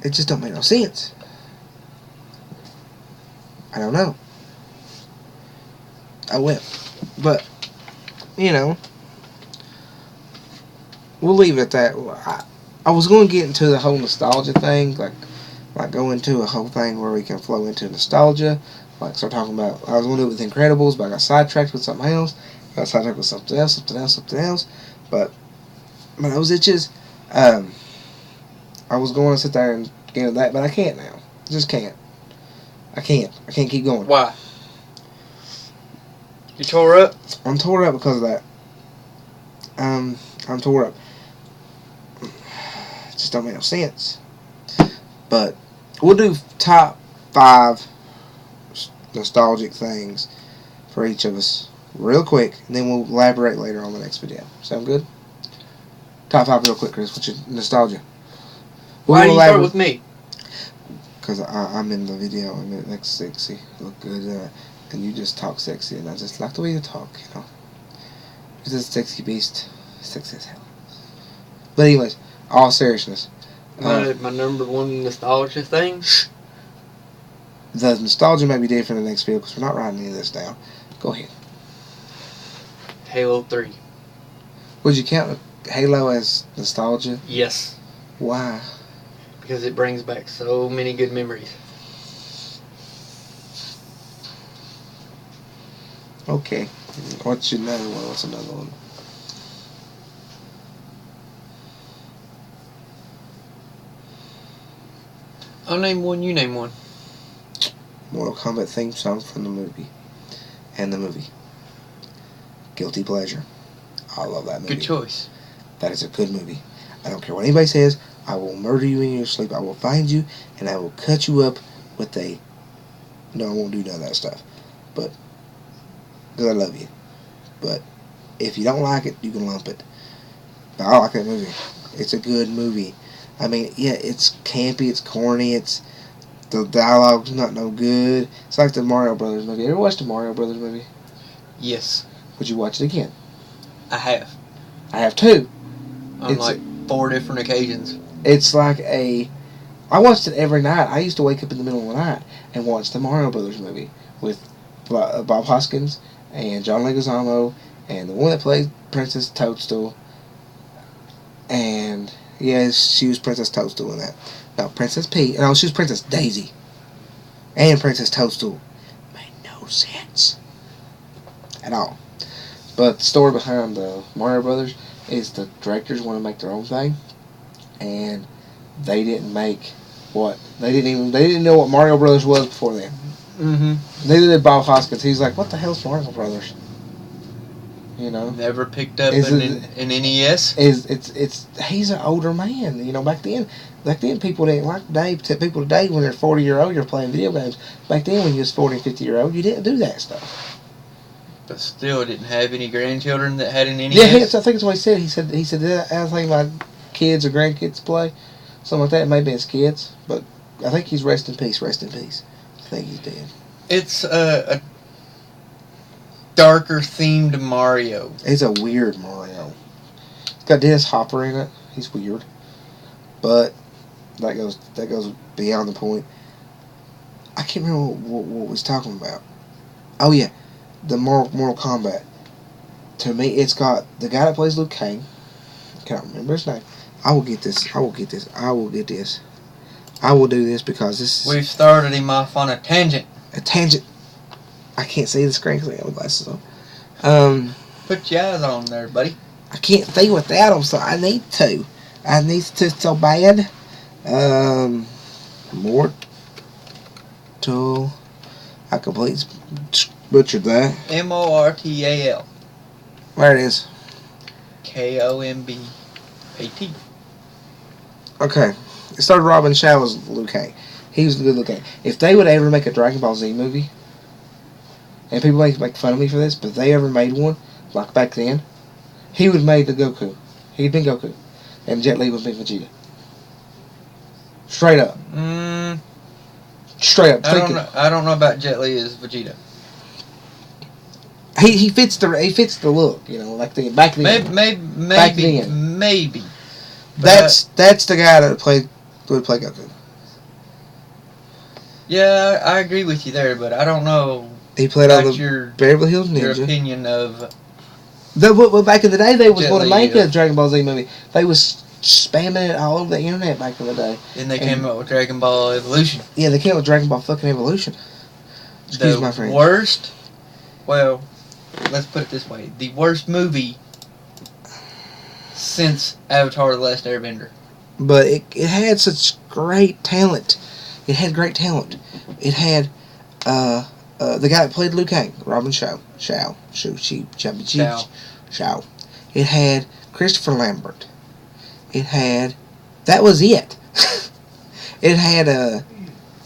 It just don't make no sense. I don't know. I will. But, we'll leave it at that. I was going to get into the whole nostalgia thing, like go into a whole thing where we can flow into nostalgia, Like, start talking about, I was going to do it with Incredibles, but I got sidetracked with something else. Got sidetracked with something else. But my nose itches. I was going to sit there and get into that, but I can't now. Just can't. I can't keep going. Why? You tore up? I'm tore up because of that. I'm tore up. It just don't make no sense. But we'll do top 5 nostalgic things for each of us real quick, and then we'll elaborate later on the next video. Sound good? Top 5 real quick, Chris. What's your nostalgia? Why do you start with me? Because I'm in the video and it looks sexy, look good, and you just talk sexy, and I just like the way you talk, you know. You're just a sexy beast, sexy as hell. But anyways, all seriousness. My number 1 nostalgia thing? The nostalgia may be different in the next video because we're not writing any of this down. Go ahead. Halo 3. Would you count Halo as nostalgia? Yes. Why? Because it brings back so many good memories. Okay. What's another one? What's another one? I'll name one, you name one. Mortal Kombat theme song from the movie. And the movie. Guilty pleasure. I love that movie. Good choice. That is a good movie. I don't care what anybody says. I will murder you in your sleep. I will find you and I will cut you up with a... No, I won't do none of that stuff. But... because I love you. But if you don't like it, you can lump it. But I like that movie. It's a good movie. I mean, yeah, it's campy, it's corny, it's... the dialogue's not no good. It's like the Mario Brothers movie. You ever watched the Mario Brothers movie? Yes. Would you watch it again? I have. I have too. On like 4 different occasions. It's like a... I watched it every night. I used to wake up in the middle of the night and watch the Mario Brothers movie with Bob Hoskins and John Leguizamo and the one that played Princess Toadstool. And yes, she was Princess Toadstool in that. No, Princess Peach. No, she was Princess Daisy. And Princess Toadstool. Made no sense at all. But the story behind the Mario Brothers is the directors want to make their own thing, and they didn't make what they didn't know what Mario Brothers was before then. Mm-hmm. Neither did Bob Hoskins. He's like, what the hell's Mario Brothers? You know. Never picked up an NES. He's an older man. You know, back then people didn't like Dave. People today, when they're 40-year-old, you're playing video games. Back then, when you was 40, 50-year-old, you didn't do that stuff. But still, didn't have any grandchildren that had an NES. Yeah, I think that's what he said. He said I think my kids or grandkids play something like that. It may be his kids, but I think he's rest in peace. Rest in peace. I think he's dead. It's a darker themed Mario. It's a weird Mario. It's got Dennis Hopper in it. He's weird, but that goes beyond the point. I can't remember what we was talking about. Oh yeah, the Mortal Kombat. To me, it's got the guy that plays Liu Kang. I can't remember his name. I will get this. I will get this. I will get this. I will do this because this is... We've started him off on a tangent. A tangent. I can't see the screen because I got my glasses on. Put your eyes on there, buddy. I can't think without them, so I need to. I need to so bad. Mortal... I completely butchered that. Mortal. There it is. Kombat. Okay. It started Robin Shaw as Liu Kang. He was the good Liu Kang. If they would ever make a Dragon Ball Z movie, and people make fun of me for this, but if they ever made one, like back then, he would have made the Goku. He'd been Goku. And Jet Li would have been Vegeta. Straight up. Straight up. I don't know about Jet Li as Vegeta. He fits the look, you know, like back then. Maybe. That's the guy that would play Goku. Yeah, I agree with you there, but I don't know. He played on the Beverly Hills Ninja. Your opinion of... Well, back in the day, they was going to make a Dragon Ball Z movie. They was spamming it all over the internet back in the day. And they came up with Dragon Ball Evolution. Yeah, they came up with Dragon Ball fucking Evolution. Excuse my French. Worst. Well, let's put it this way: the worst movie since Avatar: The Last Airbender. But it had such great talent. It had great talent. It had the guy that played Liu Kang, Robin Shaw. It had Christopher Lambert. It had... That was it. It had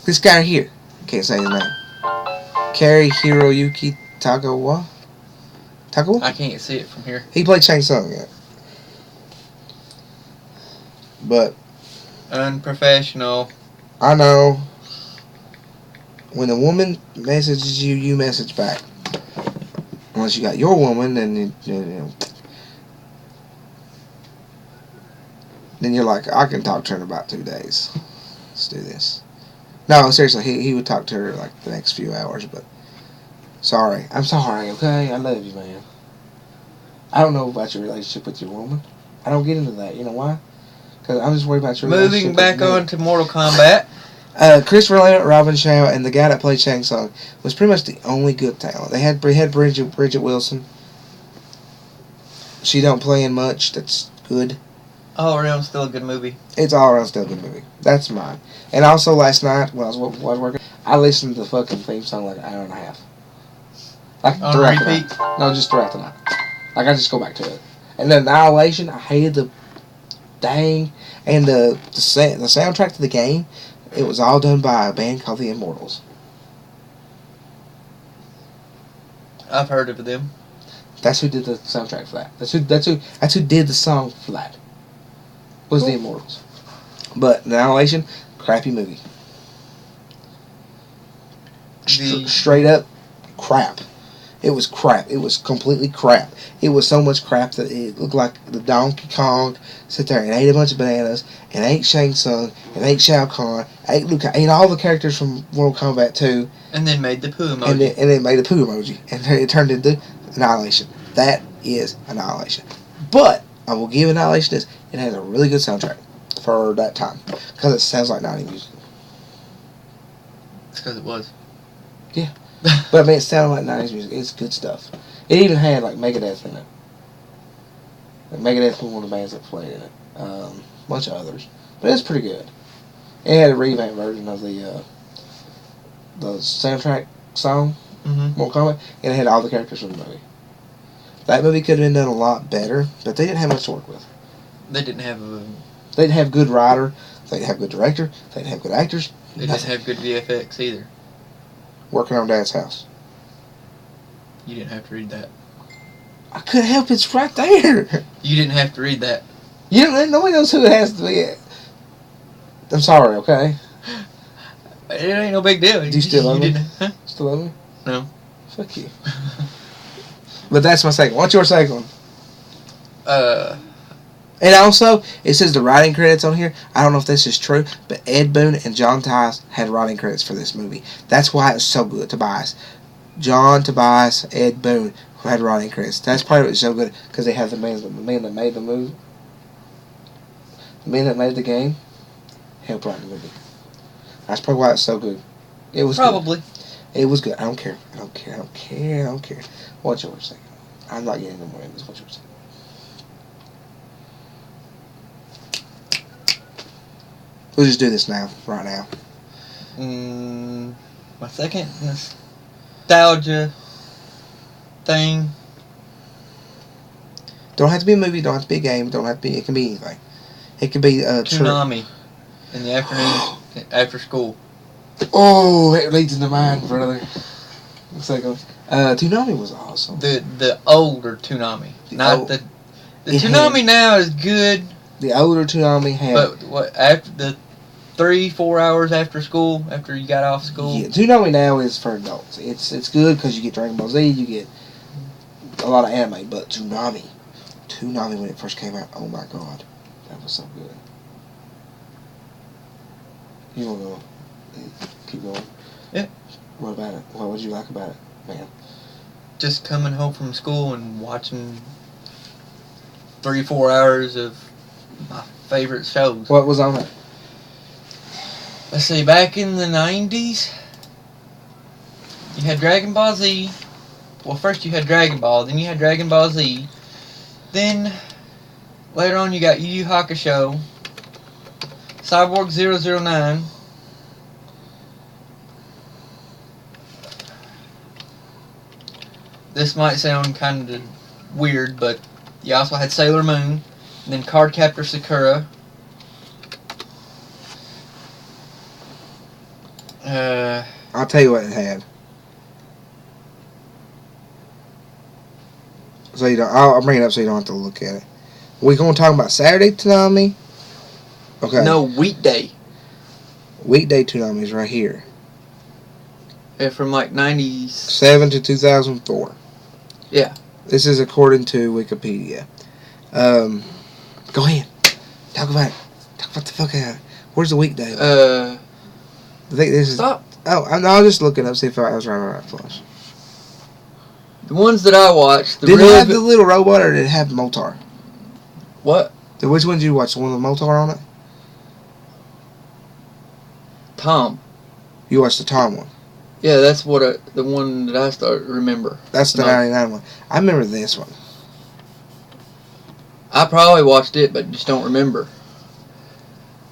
this guy right here. Can't say his name. Kari Hiroyuki Tagawa? Tagawa? I can't see it from here. He played Shang Tsung, yeah. But... Unprofessional. I know. When a woman messages you, you message back. Unless you got your woman, then then you're like, I can talk to her in about 2 days. Let's do this. No, seriously, he would talk to her like the next few hours, but sorry. I'm sorry, okay? I love you, man. I don't know about your relationship with your woman. I don't get into that. You know why? Because I'm just worried about your relationship. Moving back on to Mortal Kombat. Christopher Lambert, Robin Shaw, and the guy that played Shang Tsung was pretty much the only good talent. They had Bridget Wilson. She don't play in much. That's good. All around still a good movie. It's all around still a good movie. That's mine. And also last night when I was working, I listened to the fucking theme song like an hour and a half. Like On throughout repeat? the night. No, just throughout the night. Like I just go back to it. And the Annihilation, I hated the dang, and the soundtrack to the game. It was all done by a band called the Immortals. I've heard of them. That's who did the soundtrack for that. That's who did the song for that. Was Cool. the Immortals. But Annihilation, crappy movie. Straight up crap. It was crap. It was completely crap. It was so much crap that it looked like the Donkey Kong sit there and ate a bunch of bananas and ate Shang Tsung and ate Shao Kahn, ate all the characters from Mortal Kombat 2. And then made the poo emoji. And then made a poo emoji. And it turned into Annihilation. That is Annihilation. But I will give Annihilation this. It has a really good soundtrack for that time. Because it sounds like 90s music. It's because it was. Yeah. But I mean, it sounded like 90s music. It's good stuff. It even had like Megadeth in it. Like, Megadeth was one of the bands that played in it. A bunch of others. But it's pretty good. It had a revamped version of the soundtrack song, Mortal Kombat, and it had all the characters from the movie. That movie could have been done a lot better, but they didn't have much to work with. They didn't have They didn't have good writer. They didn't have good director. They didn't have good actors. They didn't have good VFX either. Working on Dad's house. You didn't have to read that. I couldn't help it. It's right there. You didn't have to read that. You don't, nobody knows who it has to be. I'm sorry, okay? It ain't no big deal. Do you still love me? Huh? Still love me? No. Fuck you. But that's my second. What's your second one? And also, it says the writing credits on here. I don't know if this is true, but Ed Boon and John Tobias had writing credits for this movie. That's why it's so good. Tobias. John Tobias, Ed Boon, who had writing credits. That's probably why it's so good, because they have the man that made the movie. The man that made the game helped write the movie. That's probably why it's so good. It was probably. Good. It was good. I don't care. What's yours second? I'm not getting no more in this. What's yours second? We'll just do this now, right now. My second nostalgia thing. Don't have to be a movie. Don't have to be a game. Don't have to be. It can be anything. It can be Toonami in the afternoon after school. Oh, it leads into mine, brother. Toonami was awesome. The older Toonami, not the Toonami now is good. The older Toonami had. But what after the 3-4 hours after school, after you got off school? Yeah, Toonami now is for adults. It's good because you get Dragon Ball Z, you get a lot of anime. But Toonami when it first came out, oh my god, that was so good. You want to keep going? Yeah. What about it? What did you like about it, man? Just coming home from school and watching 3-4 hours of my favorite shows. What was on it? Let's see, back in the 90s, You had Dragon Ball Z. Well, first you had Dragon Ball, then you had Dragon Ball Z. Then, later on you got Yu Yu Hakusho. Cyborg 009. This might sound kind of weird, but you also had Sailor Moon. And then Cardcaptor Sakura. I'll tell you what it had. So you don't. I'll bring it up so you don't have to look at it. We gonna talk about Saturday Toonami? Okay. No, weekday. Weekday Toonami is right here. From like 90s. 7 to 2004. Yeah. This is according to Wikipedia. Go ahead. Talk about it. Talk about the fuck out. Where's the weekday? I think this is. Stop. Oh, I was just looking up see if I was right on that flush. The ones that I watched. Did it have the little robot or did it have Moltar? What? Which one did you watch? The one with Moltar on it? Tom. You watched the Tom one. Yeah, that's what the one that I remember. That's the 99 one. I remember this one. I probably watched it, but just don't remember.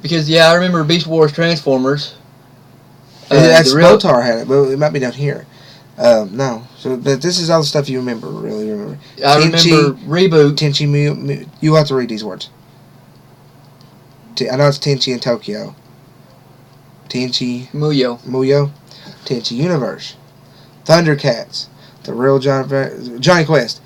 Because, yeah, I remember Beast Wars Transformers. That's Moltar had it, but it might be down here. No. So, but this is all the stuff you remember, really remember. I remember Reboot. Tenchi you have to read these words. I know it's Tenchi in Tokyo. Tenchi Muyo. Tenchi Universe. Thundercats. The Real Johnny Quest.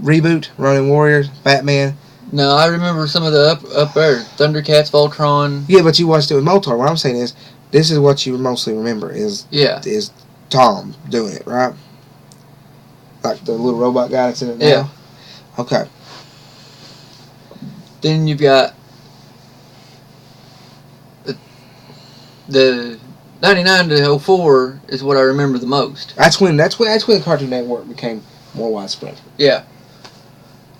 Reboot. Running Warriors. Batman. No, I remember some of the up there. Thundercats, Voltron. Yeah, but you watched it with Moltar. What I'm saying is, this is what you mostly remember is Tom doing it, right? Like the little robot guy that's in it now? Yeah. Okay. Then you've got the 99 to 04 is what I remember the most. That's when Cartoon Network became more widespread. Yeah.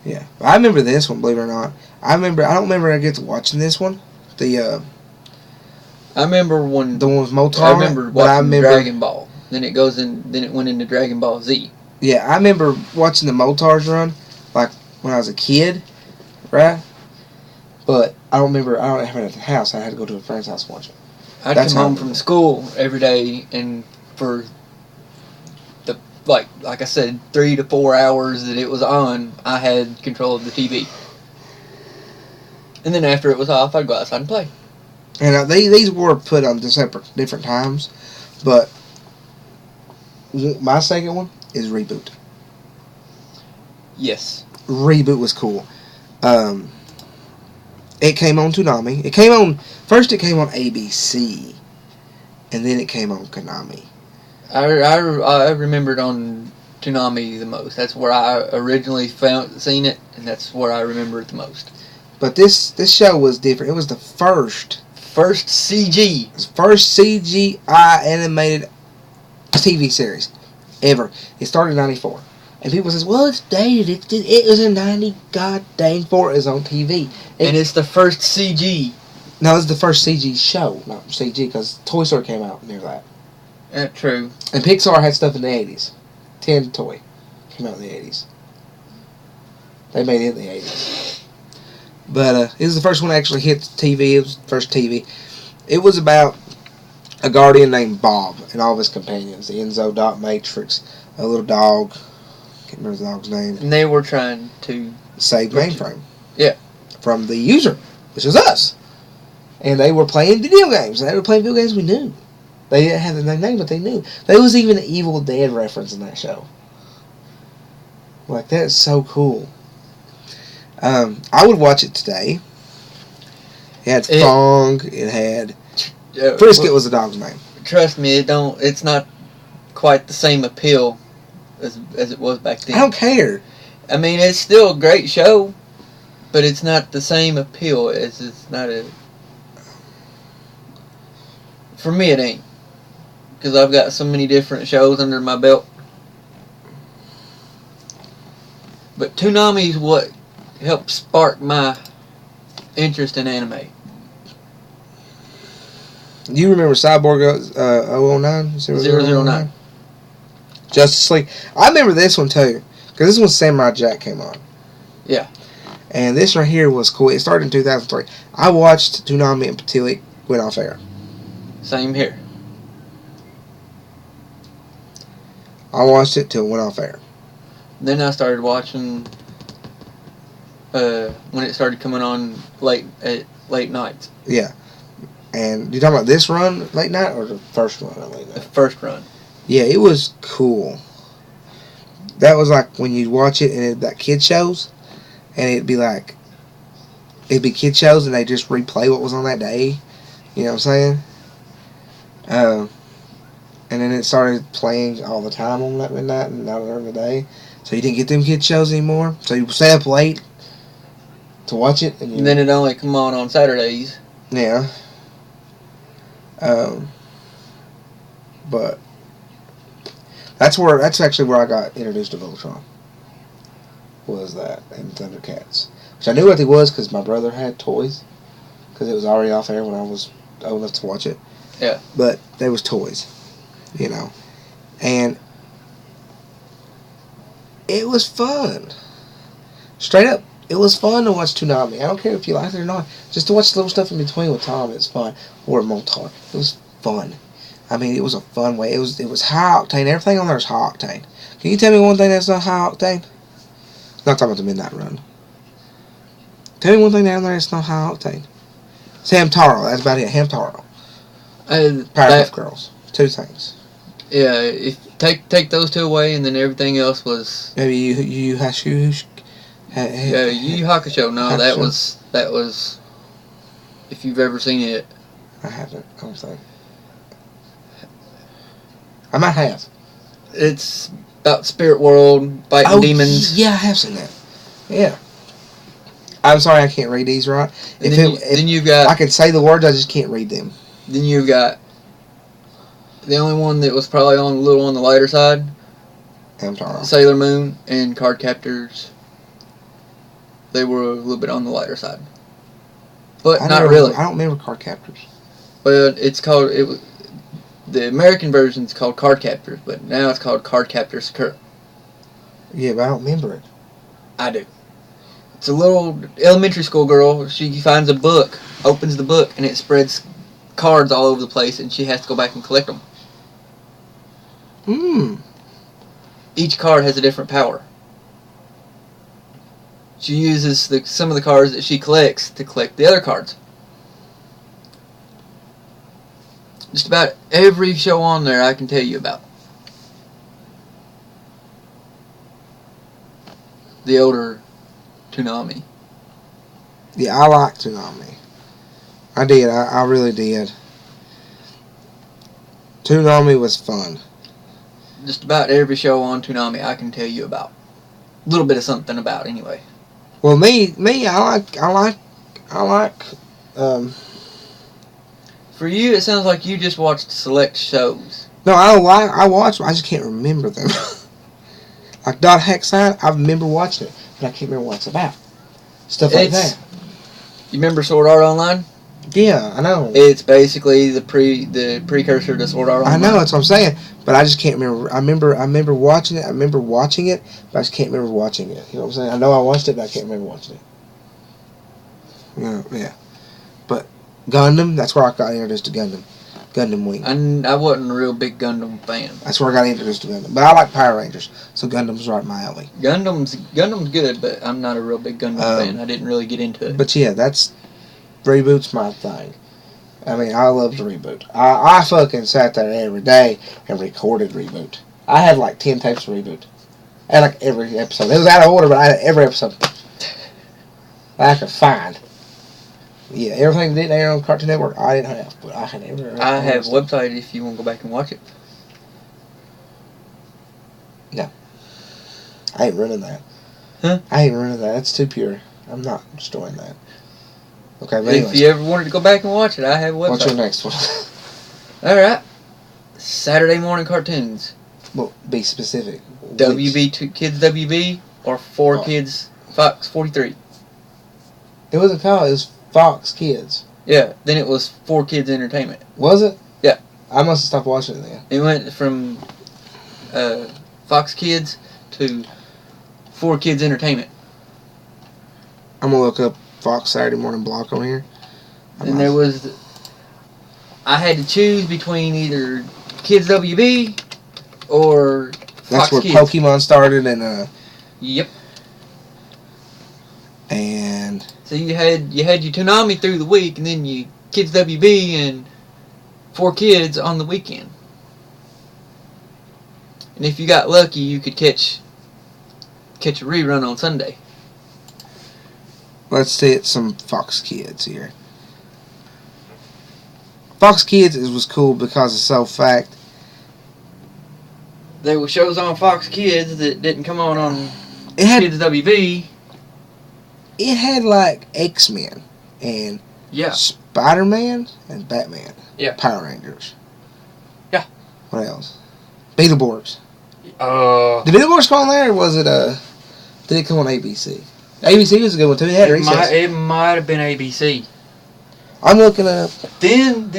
Yeah. I remember this one, believe it or not. I don't remember I get to watching this one. I remember when the one with Moltar. I remember watching Dragon Ball. Then it went into Dragon Ball Z. Yeah, I remember watching the Moltars run, like when I was a kid, right? But I don't have it at the house. I had to go to a friend's house to watch it. I'd come home from school every day, and for the like I said, 3 to 4 hours that it was on, I had control of the TV. And then after it was off, I'd go outside and play. And these were put on different times, but my second one is Reboot. Yes. Reboot was cool. It came on Toonami. It came on ABC, and then it came on Konami. I remembered on Toonami the most. That's where I originally seen it, and that's where I remember it the most. But this show was different. It was the first CGI animated TV series ever. It started in 94. And people says, well, it's dated. It was in 90 goddamn 4. It was on TV. And it's the first CG. No, it's the first CG show, not CG, because Toy Story came out near that. True. And Pixar had stuff in the 80s. 10 Toy came out in the 80s. They made it in the 80s. But it was the first one that actually hit TV. It was the first TV. It was about a guardian named Bob and all of his companions. The Enzo Dot Matrix, a little dog. Can't remember the dog's name. And they were trying to save mainframe. Yeah. From the user, which was us. And they were playing video games. They were playing video games we knew. They didn't have the name, but they knew. There was even an Evil Dead reference in that show. Like, that's so cool. I would watch it today. It had Fong. It had... Frisket was the dog's name. Trust me, it's not quite the same appeal as it was back then. I don't care. I mean, it's still a great show, but it's not the same appeal as it's not a... For me, it ain't. Because I've got so many different shows under my belt. But Toonami is what helped spark my interest in anime. Do you remember Cyborg 009? 009. Justice League. I remember this one too, because this one Samurai Jack came on. Yeah. And this right here was cool. It started in 2003. I watched Toonami until it went off air. Same here. I watched it till it went off air. Then I started watching when it started coming on late nights. Yeah. And you talking about this run late night or the first run late night? The first run. Yeah, it was cool. That was like when you'd watch it and it'd that kid shows, and it'd be kid shows and they just replay what was on that day. You know what I'm saying? And then it started playing all the time on that midnight and not during the day. So you didn't get them kid shows anymore. So you stay up late to watch it. And then it only come on Saturdays. Yeah. But that's actually where I got introduced to Voltron. Was that and Thundercats, which I knew what it was because my brother had toys, because it was already off air when I was old enough to watch it. Yeah. But they was toys, and it was fun. Straight up, it was fun to watch Toonami. I don't care if you like it or not. Just to watch the little stuff in between with Tom, it's fun. Or Motar, it was fun. I mean, it was a fun way. It was high octane. Everything on there is high octane. Can you tell me one thing that's not high octane? Not talking about the Midnight Run. Tell me one thing down there that's not high octane. It's Hamtaro. That's about it. Hamtaro. Powerpuff Girls. Two things. Yeah, if take those two away, and then everything else was. Maybe you Hashu. Yeah, Yu Yu Hakusho. No, that was. If you've ever seen it. I haven't. I don't think. I might have. It's about spirit world fighting demons. Yeah, I have seen that. Yeah. I'm sorry I can't read these right. Then you've got. I can say the words, I just can't read them. Then you've got. The only one that was probably a little on the lighter side. Hamtaro. Sailor Moon and Cardcaptors. They were a little bit on the lighter side. But not really. I don't remember Cardcaptors. Well, it's called. The American version's called Cardcaptors, but now it's called Cardcaptor Sakura. Yeah, but I don't remember it. I do. It's a little elementary school girl. She finds a book, opens the book, and it spreads cards all over the place, and she has to go back and collect them. Each card has a different power. She uses some of the cards that she collects to collect the other cards. Just about every show on there I can tell you about. The older Toonami. Yeah, I like Toonami. I did. I really did. Toonami was fun. Just about every show on Toonami I can tell you about. A little bit of something about, anyway. Well, me, I like. For you, it sounds like you just watched select shows. No, I watch them. I just can't remember them. Like Dot Hexide, I remember watching it, but I can't remember what it's about. Stuff like that. You remember Sword Art Online? Yeah, I know. It's basically the precursor to Sword Art Online. I know, that's what I'm saying, but I just can't remember. I remember watching it. I remember watching it, but I just can't remember watching it. You know what I'm saying? I know I watched it, but I can't remember watching it. Yeah. But Gundam, that's where I got introduced to Gundam. Gundam Wing. I wasn't a real big Gundam fan. That's where I got introduced to Gundam. But I like Power Rangers, so Gundam's right in my alley. Gundam's good, but I'm not a real big Gundam fan. I didn't really get into it. But yeah, reboot's my thing. I mean, I love to reboot. I fucking sat there every day and recorded reboot. I had like 10 tapes of reboot. I had like every episode. It was out of order, but I had every episode I could find. Yeah, everything that didn't air on Cartoon Network, I didn't have, but I had every. I have a website if you want to go back and watch it. No. I ain't running that. Huh? I ain't running that. That's too pure. I'm not destroying that. Okay, but anyways, if you ever wanted to go back and watch it, I have a website. What's your next one? Alright. Saturday morning cartoons. Well, be specific. WB, Kids WB, or 4Kids Fox 43. It wasn't called, it was Fox Kids. Yeah, then it was 4Kids Entertainment. Was it? Yeah. I must have stopped watching it then. It went from Fox Kids to 4Kids Entertainment. I'm gonna look up Fox Saturday Morning Block on here. And there was, I had to choose between either Kids WB or That's Fox where Kids. Pokemon started, and Yep. and So you had your Toonami through the week, and then you Kids WB and 4Kids on the weekend. And if you got lucky, you could catch a rerun on Sunday. let's see it's some Fox Kids here. Fox Kids was cool because of the sole fact There were shows on Fox Kids that didn't come on it had Kids WB. it had like X-Men and Yeah. Spider-Man and Batman. Yeah. Power Rangers. Yeah. What else? Beetleborgs. Uh, Did Beetleborgs come on there, or was it did it come on ABC? ABC was a good one too. It had Recess. it might have been ABC. I'm looking up Then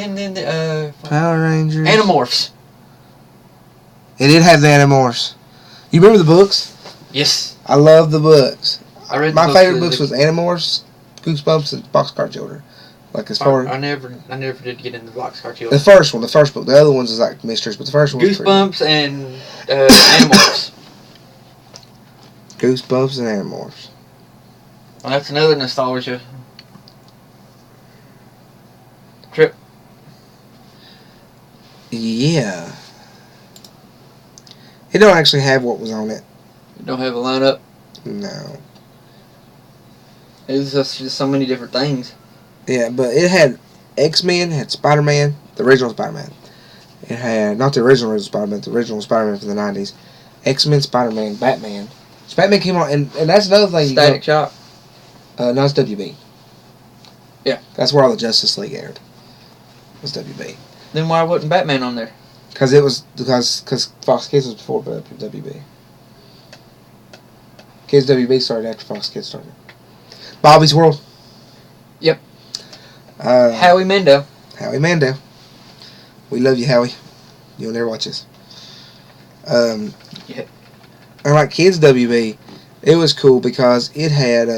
Power Rangers. Animorphs. It did have the Animorphs. You remember the books? Yes. I love the books. I read the My books favorite as a books was Animorphs, Goosebumps, and Boxcar Children. Like as far I never did get into Boxcar the Children. first book. The other ones is like mysteries, but the first one was Goosebumps and Animorphs. Goosebumps and Animorphs. Well, that's another nostalgia trip. Yeah. It don't actually have what was on it. You don't have a lineup. No. It was just so many different things. Yeah, but it had X-Men, it had Spider-Man, the original Spider-Man. It had, not the original Spider-Man, the original Spider-Man from the 90s. X-Men, Spider-Man, Batman. So Batman came on, and that's another thing. Static Shock. No, it's WB. Yeah. That's where all the Justice League aired. It was WB. Then why wasn't Batman on there? Because Fox Kids was before WB. Kids WB started after Fox Kids started. Bobby's World. Yep. Howie Mendo. Mando. We love you, Howie. You'll never watch us. Yeah. And like Kids WB, it was cool because it had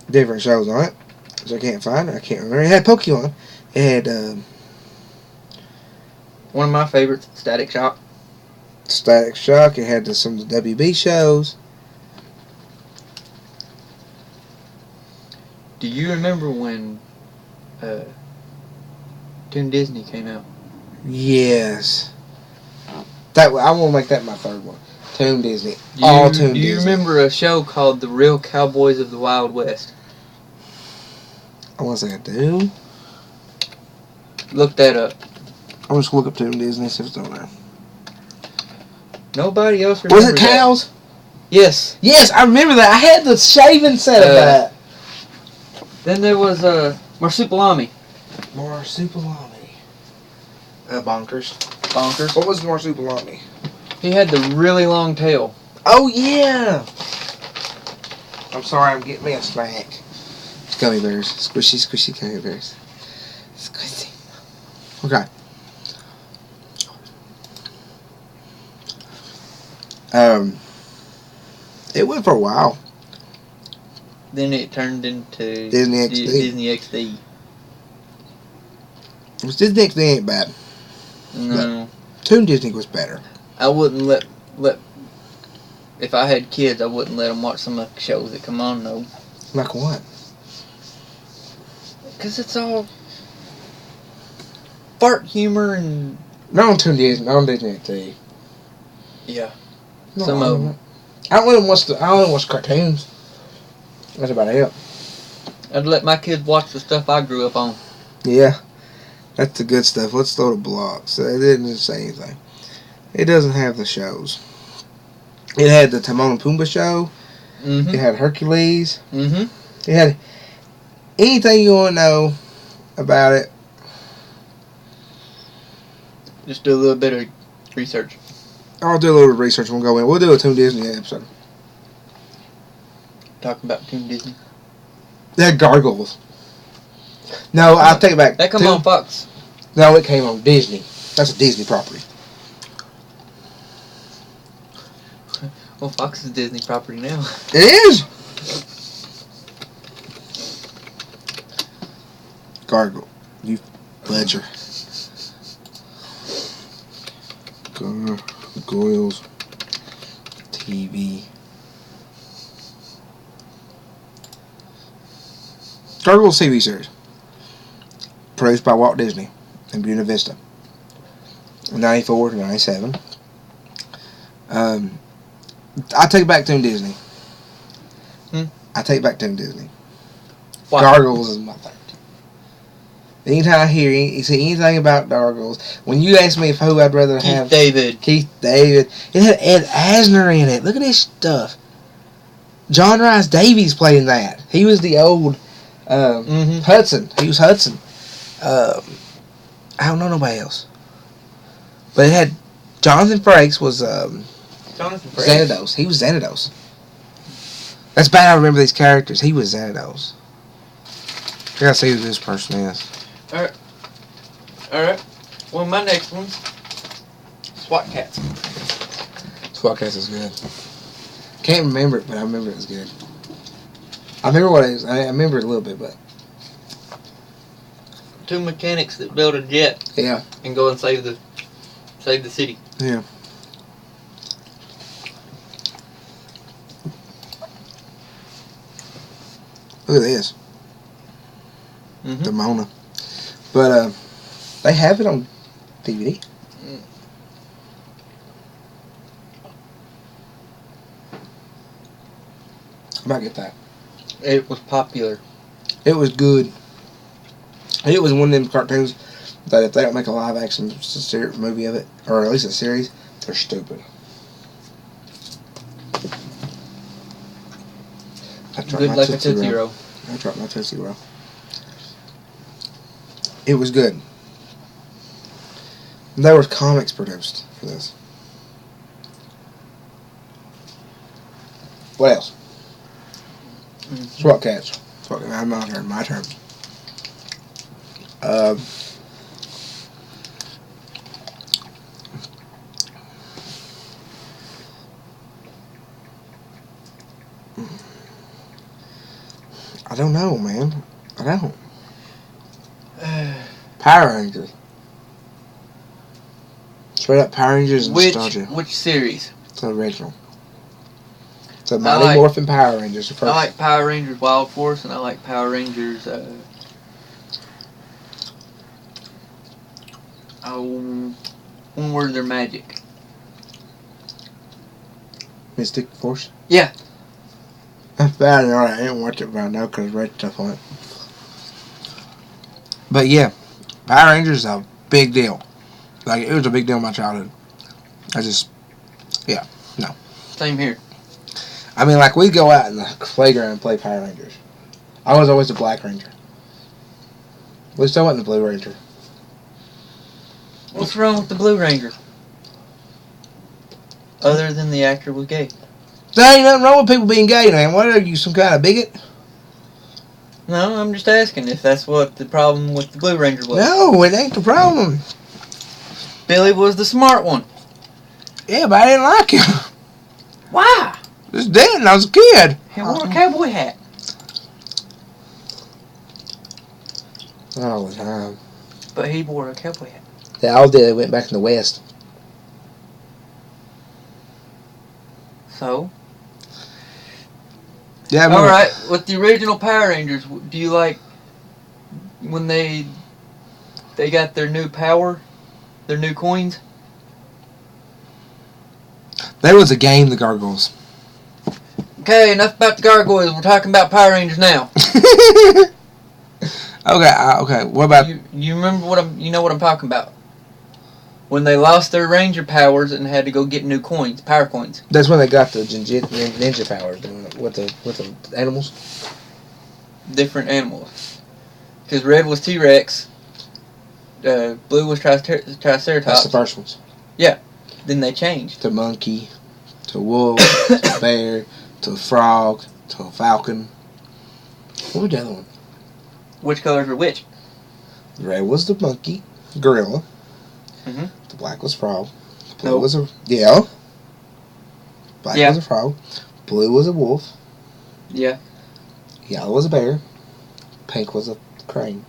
different shows on it, which I can't find. I can't remember. It had Pokemon. It had One of my favorites, Static Shock. Static Shock. It had some of the WB shows. Do you remember when Toon Disney came out? Yes. I want to make that my third one. Toon Disney. Do you remember a show called The Real Cowboys of the Wild West? I want to say I do. Look that up. I'm just going to look up Toon Disney, see if it's on there. Nobody else remembers Was it Cows? That. Yes. Yes, I remember that. I had the shaving set of that. Then there was Marsupilami. Marsupilami. Bonkers. Bonkers. What was Marsupilami? He had the really long tail. Oh, yeah. I'm sorry, I'm getting me a snack. Gummy bears. Squishy, squishy gummy bears. Squishy. Okay. It went for a while. Then it turned into Disney XD. Disney XD. Disney XD ain't bad. No. Toon Disney was better. I wouldn't let if I had kids, I wouldn't let them watch some of the shows that come on though. Like what? Because it's all fart humor and Not on Toon Disney. Not on Disney XD. yeah. No, Some of them. I don't let them watch I only watch cartoons. That's about it. I'd let my kids watch the stuff I grew up on. Yeah. That's the good stuff. Let's throw the blocks. It didn't say anything. It doesn't have the shows. It had the Timon and Pumbaa show. Mm-hmm. It had Hercules. Mm-hmm. It had anything you want to know about it. Just do a little bit of research. I'll do a little research when we go in. We'll do a Toon Disney episode. Talking about Toon Disney. They had gargoyles. No, I'll take it back. That come on Fox. No, it came on Disney. That's a Disney property. Well, Fox is Disney property now. It is. Gargle, you fudger. Gargoyles TV. Gargoyles TV series. Produced by Walt Disney in Buena Vista. 94 to 97. I take back Toon Disney. I take back Toon Disney. Why? Gargoyles is my favorite. Anytime I hear you see anything about Gargoyles, when you ask me if who I'd rather have Keith David, it had Ed Asner in it. Look at this stuff. John Rhys Davies playing that. He was the old Hudson. He was Hudson. I don't know nobody else. But it had Jonathan Frakes was Jonathan Frakes. Xanados. He was Xanados. That's bad I remember these characters. He was Xanados. I gotta see who this person is. Alright. Well, my next one's SWAT Cats. SWAT Cats is good. Can't remember it, but I remember it was good. I remember what it is. I remember it a little bit, but... Two mechanics that build a jet. Yeah. And go and save the city. Yeah. Look at this. The Mona. But they have it on DVD. I might get that. It was popular. It was good. It was one of them cartoons that if they don't make a live action movie of it, or at least a series, they're stupid. Good like a Tootsie Roll. I dropped my Tootsie Roll. It was good. There were comics produced for this. What else? SWAT Cats. My turn. I don't know, man. I don't. Power Rangers. Straight up Power Rangers and nostalgia. Which series? It's the original. It's a Mighty Morphin Power Rangers. The first. I like Power Rangers Wild Force, and I like Power Rangers. One word, they're magic. Mystic Force? Yeah. That's bad. Alright, I didn't watch it right now because I read stuff on it. But yeah, Power Rangers is a big deal. Like, it was a big deal in my childhood. No. Same here. I mean, like, we'd go out in the playground and play Power Rangers. I was always the Black Ranger. At least I wasn't the Blue Ranger. What's wrong with the Blue Ranger? Other than the actor was gay. There ain't nothing wrong with people being gay, man. What are you, some kind of bigot? No, I'm just asking if that's what the problem with the Blue Ranger was. No, it ain't the problem. Billy was the smart one. Yeah, but I didn't like him. Why? Just didn't. I was a kid. He wore a cowboy hat. All the time. But he wore a cowboy hat. They all did. They went back in the West. So? Yeah. Alright, with the original Power Rangers, do you like when they got their new power? Their new coins? There was a game, the Gargoyles. Okay, enough about the Gargoyles. We're talking about Power Rangers now. Okay. What about you? Remember you know what I'm talking about? When they lost their Ranger powers and had to go get new coins, power coins. That's when they got the ninja powers, with the animals. Different animals. Because red was T-Rex. Blue was Triceratops. That's the first ones. Yeah. Then they changed. To monkey, to wolf, to bear, to frog, to falcon. What was the other one? Which colors were which? The red was the monkey, gorilla. Mm-hmm. The black was frog. The blue was a... Yeah. Black was a frog. Blue was a wolf. Yeah. Yellow was a bear. Pink was a crane.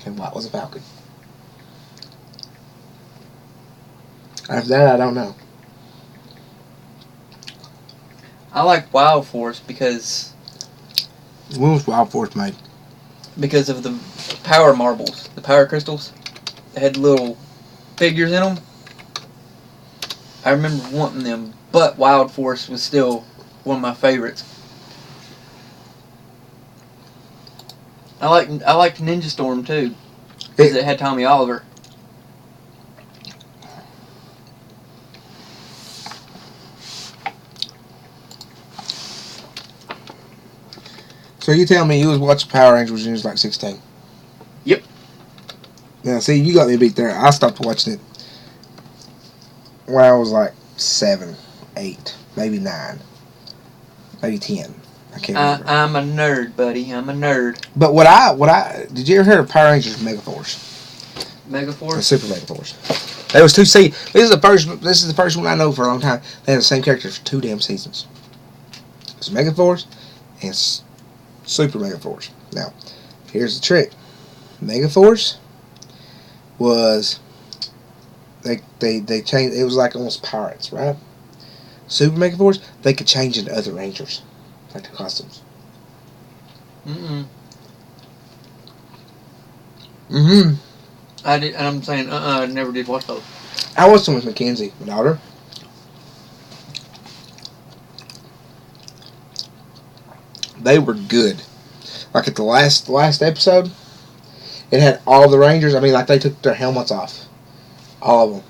And white was a falcon. After that, I don't know. I like Wild Force because When was Wild Force made? because of the power marbles, the power crystals. They had little figures in them. I remember wanting them, but Wild Force was still one of my favorites. I liked Ninja Storm too, because it had Tommy Oliver. So you tell me you was watching Power Rangers when you was like 16? Yep. Now, see, you got me beat there. I stopped watching it when I was like 7, 8, maybe 9, maybe 10. I can't remember. I'm a nerd, buddy. I'm a nerd. But what I did you ever hear of Power Rangers Megaforce? Megaforce? Or Super Megaforce. There was 2 seasons. This is the first one I know for a long time. They had the same characters for 2 damn seasons. It was Megaforce and Super Megaforce. Now, here's the trick. Megaforce was they changed. It was like almost pirates, right? Super Megaforce, they could change into other Rangers, like the costumes. I did, and I'm saying, I never did watch those. I watched them with Mackenzie, my daughter. They were good. Like at the last episode, it had all the Rangers. I mean, like they took their helmets off, all of them,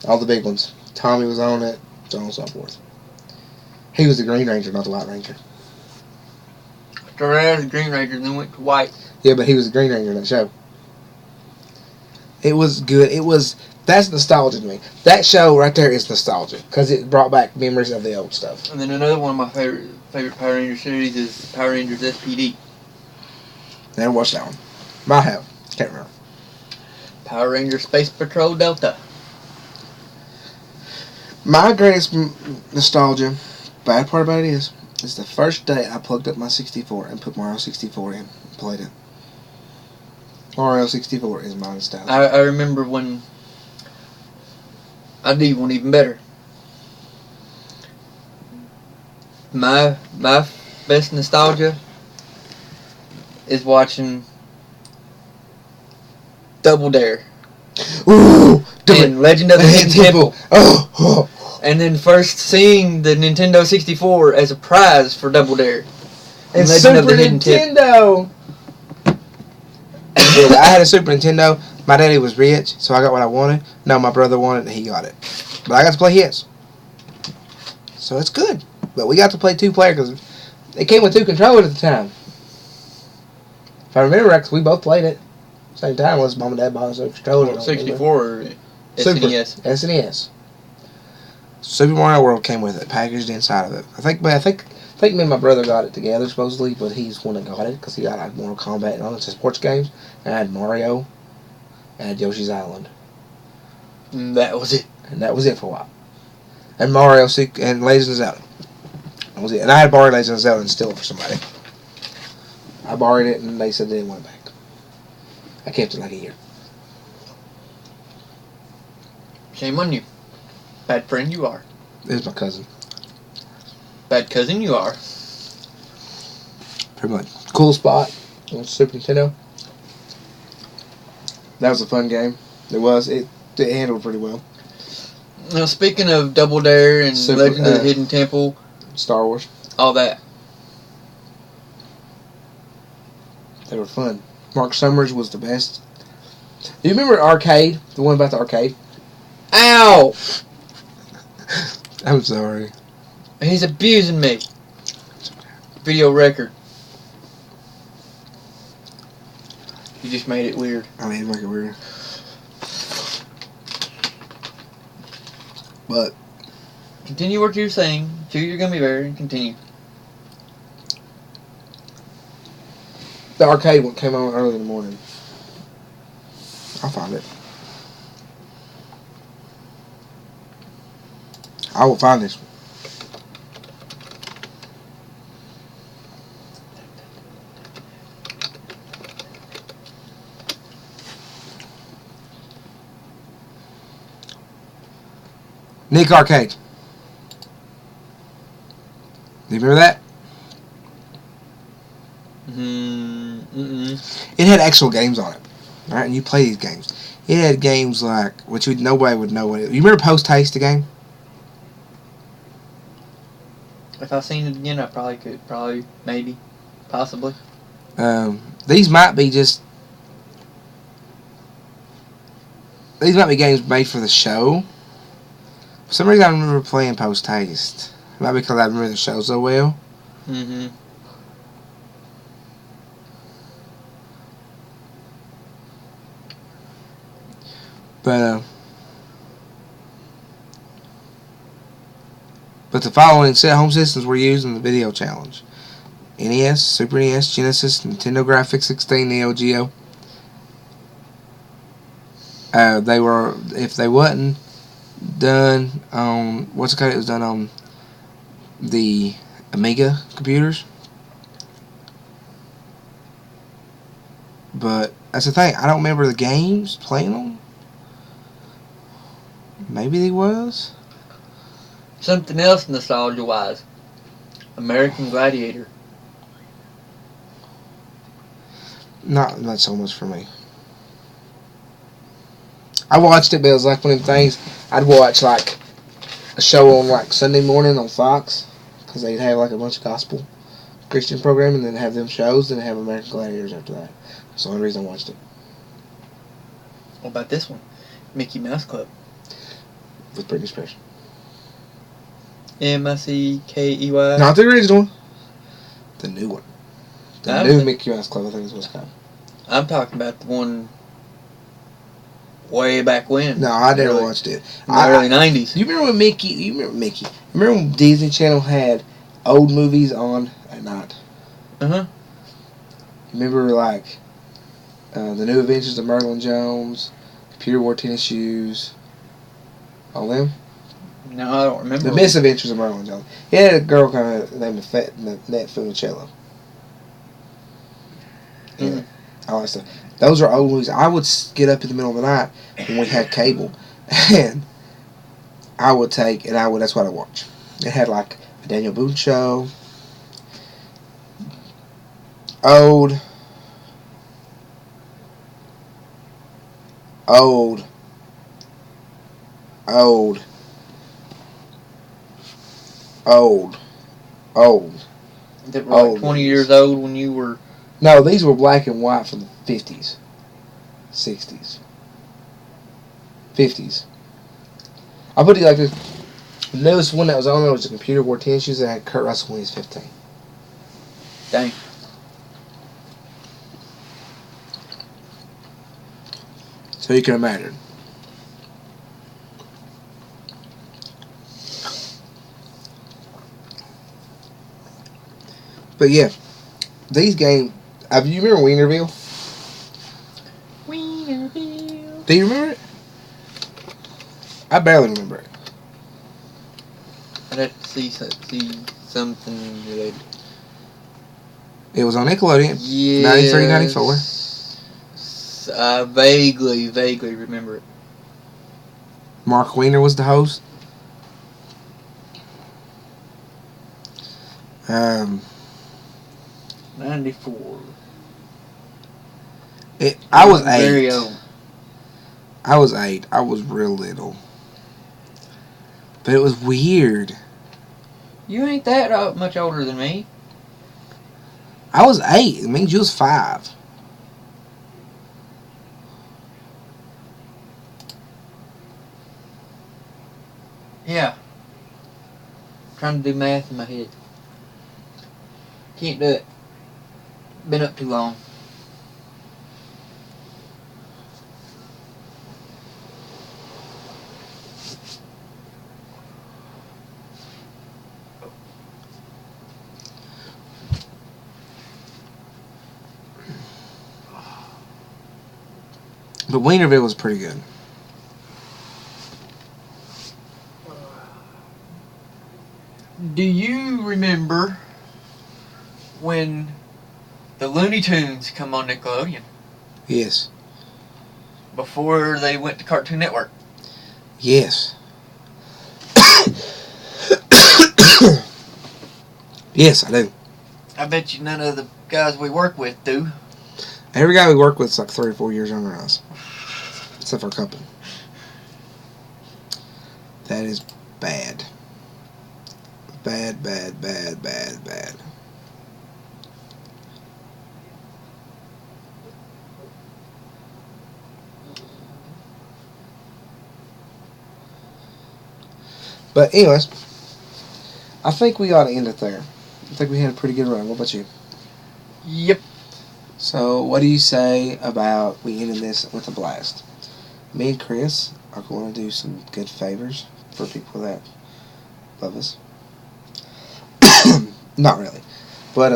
all the big ones. Tommy was on it, so on and so forth. He was the Green Ranger, not the White Ranger. Started out as Green Ranger, and then went to White. Yeah, but he was the Green Ranger in that show. It was good. That's nostalgia to me. That show right there is nostalgia because it brought back memories of the old stuff. And then another one of my favorite Power Ranger series is Power Rangers SPD. Never watched that one. Might have. Can't remember. Power Ranger Space Patrol Delta. My greatest nostalgia, bad part about it is the first day I plugged up my 64 and put Mario 64 in and played it. Mario 64 is my nostalgia. I remember when I do one even better. My best nostalgia is watching Double Dare. Ooh! And Legend of the Hidden Temple. Oh! And then first seeing the Nintendo 64 as a prize for Double Dare. And Legend Super of the Hidden Nintendo! Yeah, I had a Super Nintendo. My daddy was rich, so I got what I wanted. No, my brother wanted it, and he got it. But I got to play his. So it's good. But we got to play 2-player because it came with 2 controllers at the time. If I remember right, because we both played it. Same time was Mom and Dad bought us a controller. 64 or SNES? SNES. Super Mario World came with it, packaged inside of it. I think me and my brother got it together supposedly, but he's the one that got it because he got like Mortal Kombat and all the sports games. And I had Mario, and I had Yoshi's Island. And that was it. And that was it for a while. And Mario and Legend of Zelda. That was it. And I had borrowed Legend of Zelda and steal it for somebody. I borrowed it and they said they didn't want it back. I kept it like a year. Shame on you. Bad friend you are. It was my cousin. Bad cousin you are. Pretty much. Cool spot on Super Nintendo. That was a fun game. It was. It handled pretty well. Now, speaking of Double Dare and Legend of the Hidden Temple, Star Wars. all that. They were fun. Mark Summers was the best. Do you remember Arcade? The one about the arcade? Ow! I'm sorry. He's abusing me. Video record. You just made it weird. I mean, make it weird. But Continue what you're saying. Chew your gummy bear and continue. the arcade one came on early in the morning. I'll find it. I will find this one. Nick Arcade. Do you remember that? It had actual games on it. Alright, and you play these games. It had games like, which nobody would know what it is. You remember Post Haste, the game? If I seen it again, I probably could. Probably, maybe, possibly. These might be just... These might be games made for the show. For some reason, I remember playing Post Haste. It might be because I remember the show so well. Mm-hmm. But the following set home systems were used in the video challenge: NES, Super NES, Genesis, Nintendo Graphics 16, Neo Geo. They were, if they wasn't done on, what's it called? It was done on the Amiga computers. But that's the thing, I don't remember the games playing them. Maybe they was. Something else nostalgia-wise. American Gladiator. Not so much for me. I watched it, but it was like one of them things. I'd watch like a show on like Sunday morning on Fox, because they'd have like a bunch of gospel Christian programming, and then have them shows, then have American Gladiators after that. That's the only reason I watched it. What about this one? Mickey Mouse Club. With Britney Spears. Mickey. Not the original one. The new one. The new Mickey Mouse Club, I think is what it's called. I'm talking about the one way back when. No, I never watched it. In the early 90s. You remember when Mickey? You remember Mickey? Remember when Disney Channel had old movies on at night? Uh-huh. Remember like The New Adventures of Merlin Jones, Computer Wore Tennis Shoes, all them? No, I don't remember. The Misadventures of Merlin Jones. He had a girl kind of named Annette Funicello. Yeah, all that stuff. Those are old movies. I would get up in the middle of the night when we had cable, and I would that's what I watch. It had like a Daniel Boone show, old, That were like 20 years old when you were... No, these were black and white from the 50s, 60s, 50s. I'll put it like this. The newest one that was on there was the Computer Wore Tennis Shoes that had Kurt Russell when he was 15. Dang. So you can imagine. But yeah, these games... Do you remember Wienerville? Wienerville. Do you remember it? I barely remember it. I'd have to see something related. It was on Nickelodeon. Yes. 93, 94. I vaguely remember it. Mark Wiener was the host. 94. I was 8. Very old. I was 8. I was real little. But it was weird. You ain't that much older than me. I was 8. It means you was 5. Yeah. Trying to do math in my head. Can't do it. Been up too long. But Wienerville was pretty good. Do you remember when the Looney Tunes come on Nickelodeon? Yes. Before they went to Cartoon Network? Yes. Yes, I do. I bet you none of the guys we work with do. Every guy we work with is like 3 or 4 years younger than us. Except for a couple. That is bad. Bad, bad, bad, bad, bad. But anyways, I think we ought to end it there. I think we had a pretty good run. What about you? Yep. So, what do you say about we ending this with a blast? Me and Chris are going to do some good favors for people that love us. Not really. But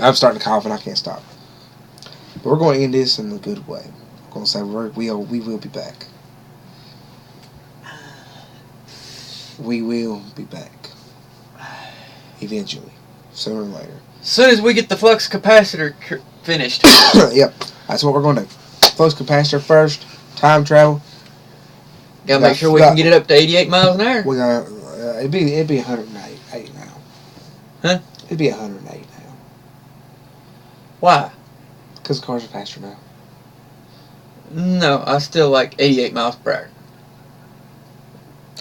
I'm starting to cough and I can't stop. But we're going to end this in a good way. We're going to say we will be back. We will be back. Eventually. Sooner or later. As soon as we get the flux capacitor finished. Yep. That's what we're going to do. Flux capacitor first. Time travel. Gotta make sure we can get it up to 88 miles an hour. We got it'd be 108 now. Huh? It'd be 108 now. Why? Because cars are faster now. No, I still like 88 miles per hour.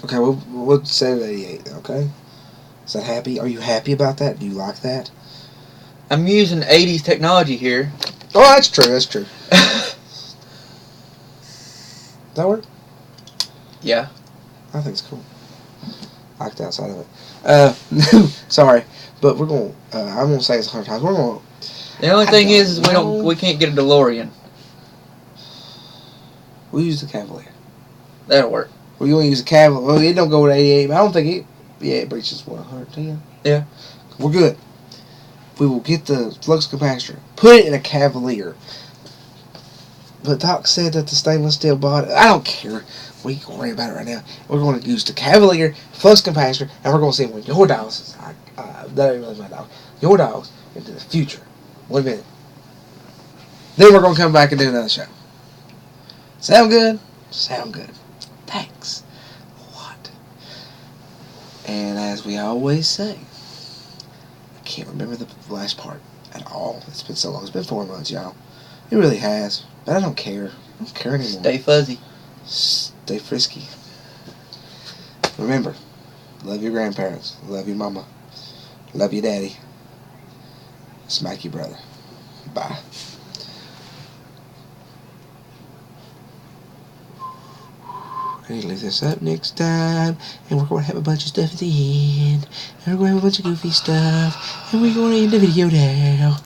Okay, we'll say it 88. Okay. Is that happy? Are you happy about that? Do you like that? I'm using 80s technology here. Oh, that's true. That's true. Does that work? Yeah. I think it's cool. I like the outside of it. Sorry, but we're going. I'm gonna say it's 100 times. We're going. The only thing is we can't get a DeLorean. We'll use the Cavalier. That'll work. We're going to use the Cavalier. Well, it don't go with 88, but I don't think it. Yeah, it reaches 110. Yeah. We're good. We will get the flux capacitor. Put it in a Cavalier. But Doc said that the stainless steel body. I don't care. We can worry about it right now. We're going to use the Cavalier flux capacitor, and we're going to see when your dogs, that ain't really my dog, your dogs into the future. 1 minute. Then we're going to come back and do another show. Sound good? Sound good. Thanks a lot. And as we always say, I can't remember the last part at all. It's been so long. It's been 4 months, y'all. It really has. But I don't care. I don't care anymore. Stay fuzzy. Stay frisky. Remember, love your grandparents. Love your mama. Love your daddy. Smack your brother. Bye. I need to leave this up next time, and we're going to have a bunch of stuff at the end, and we're going to have a bunch of goofy stuff, and we're going to end the video now.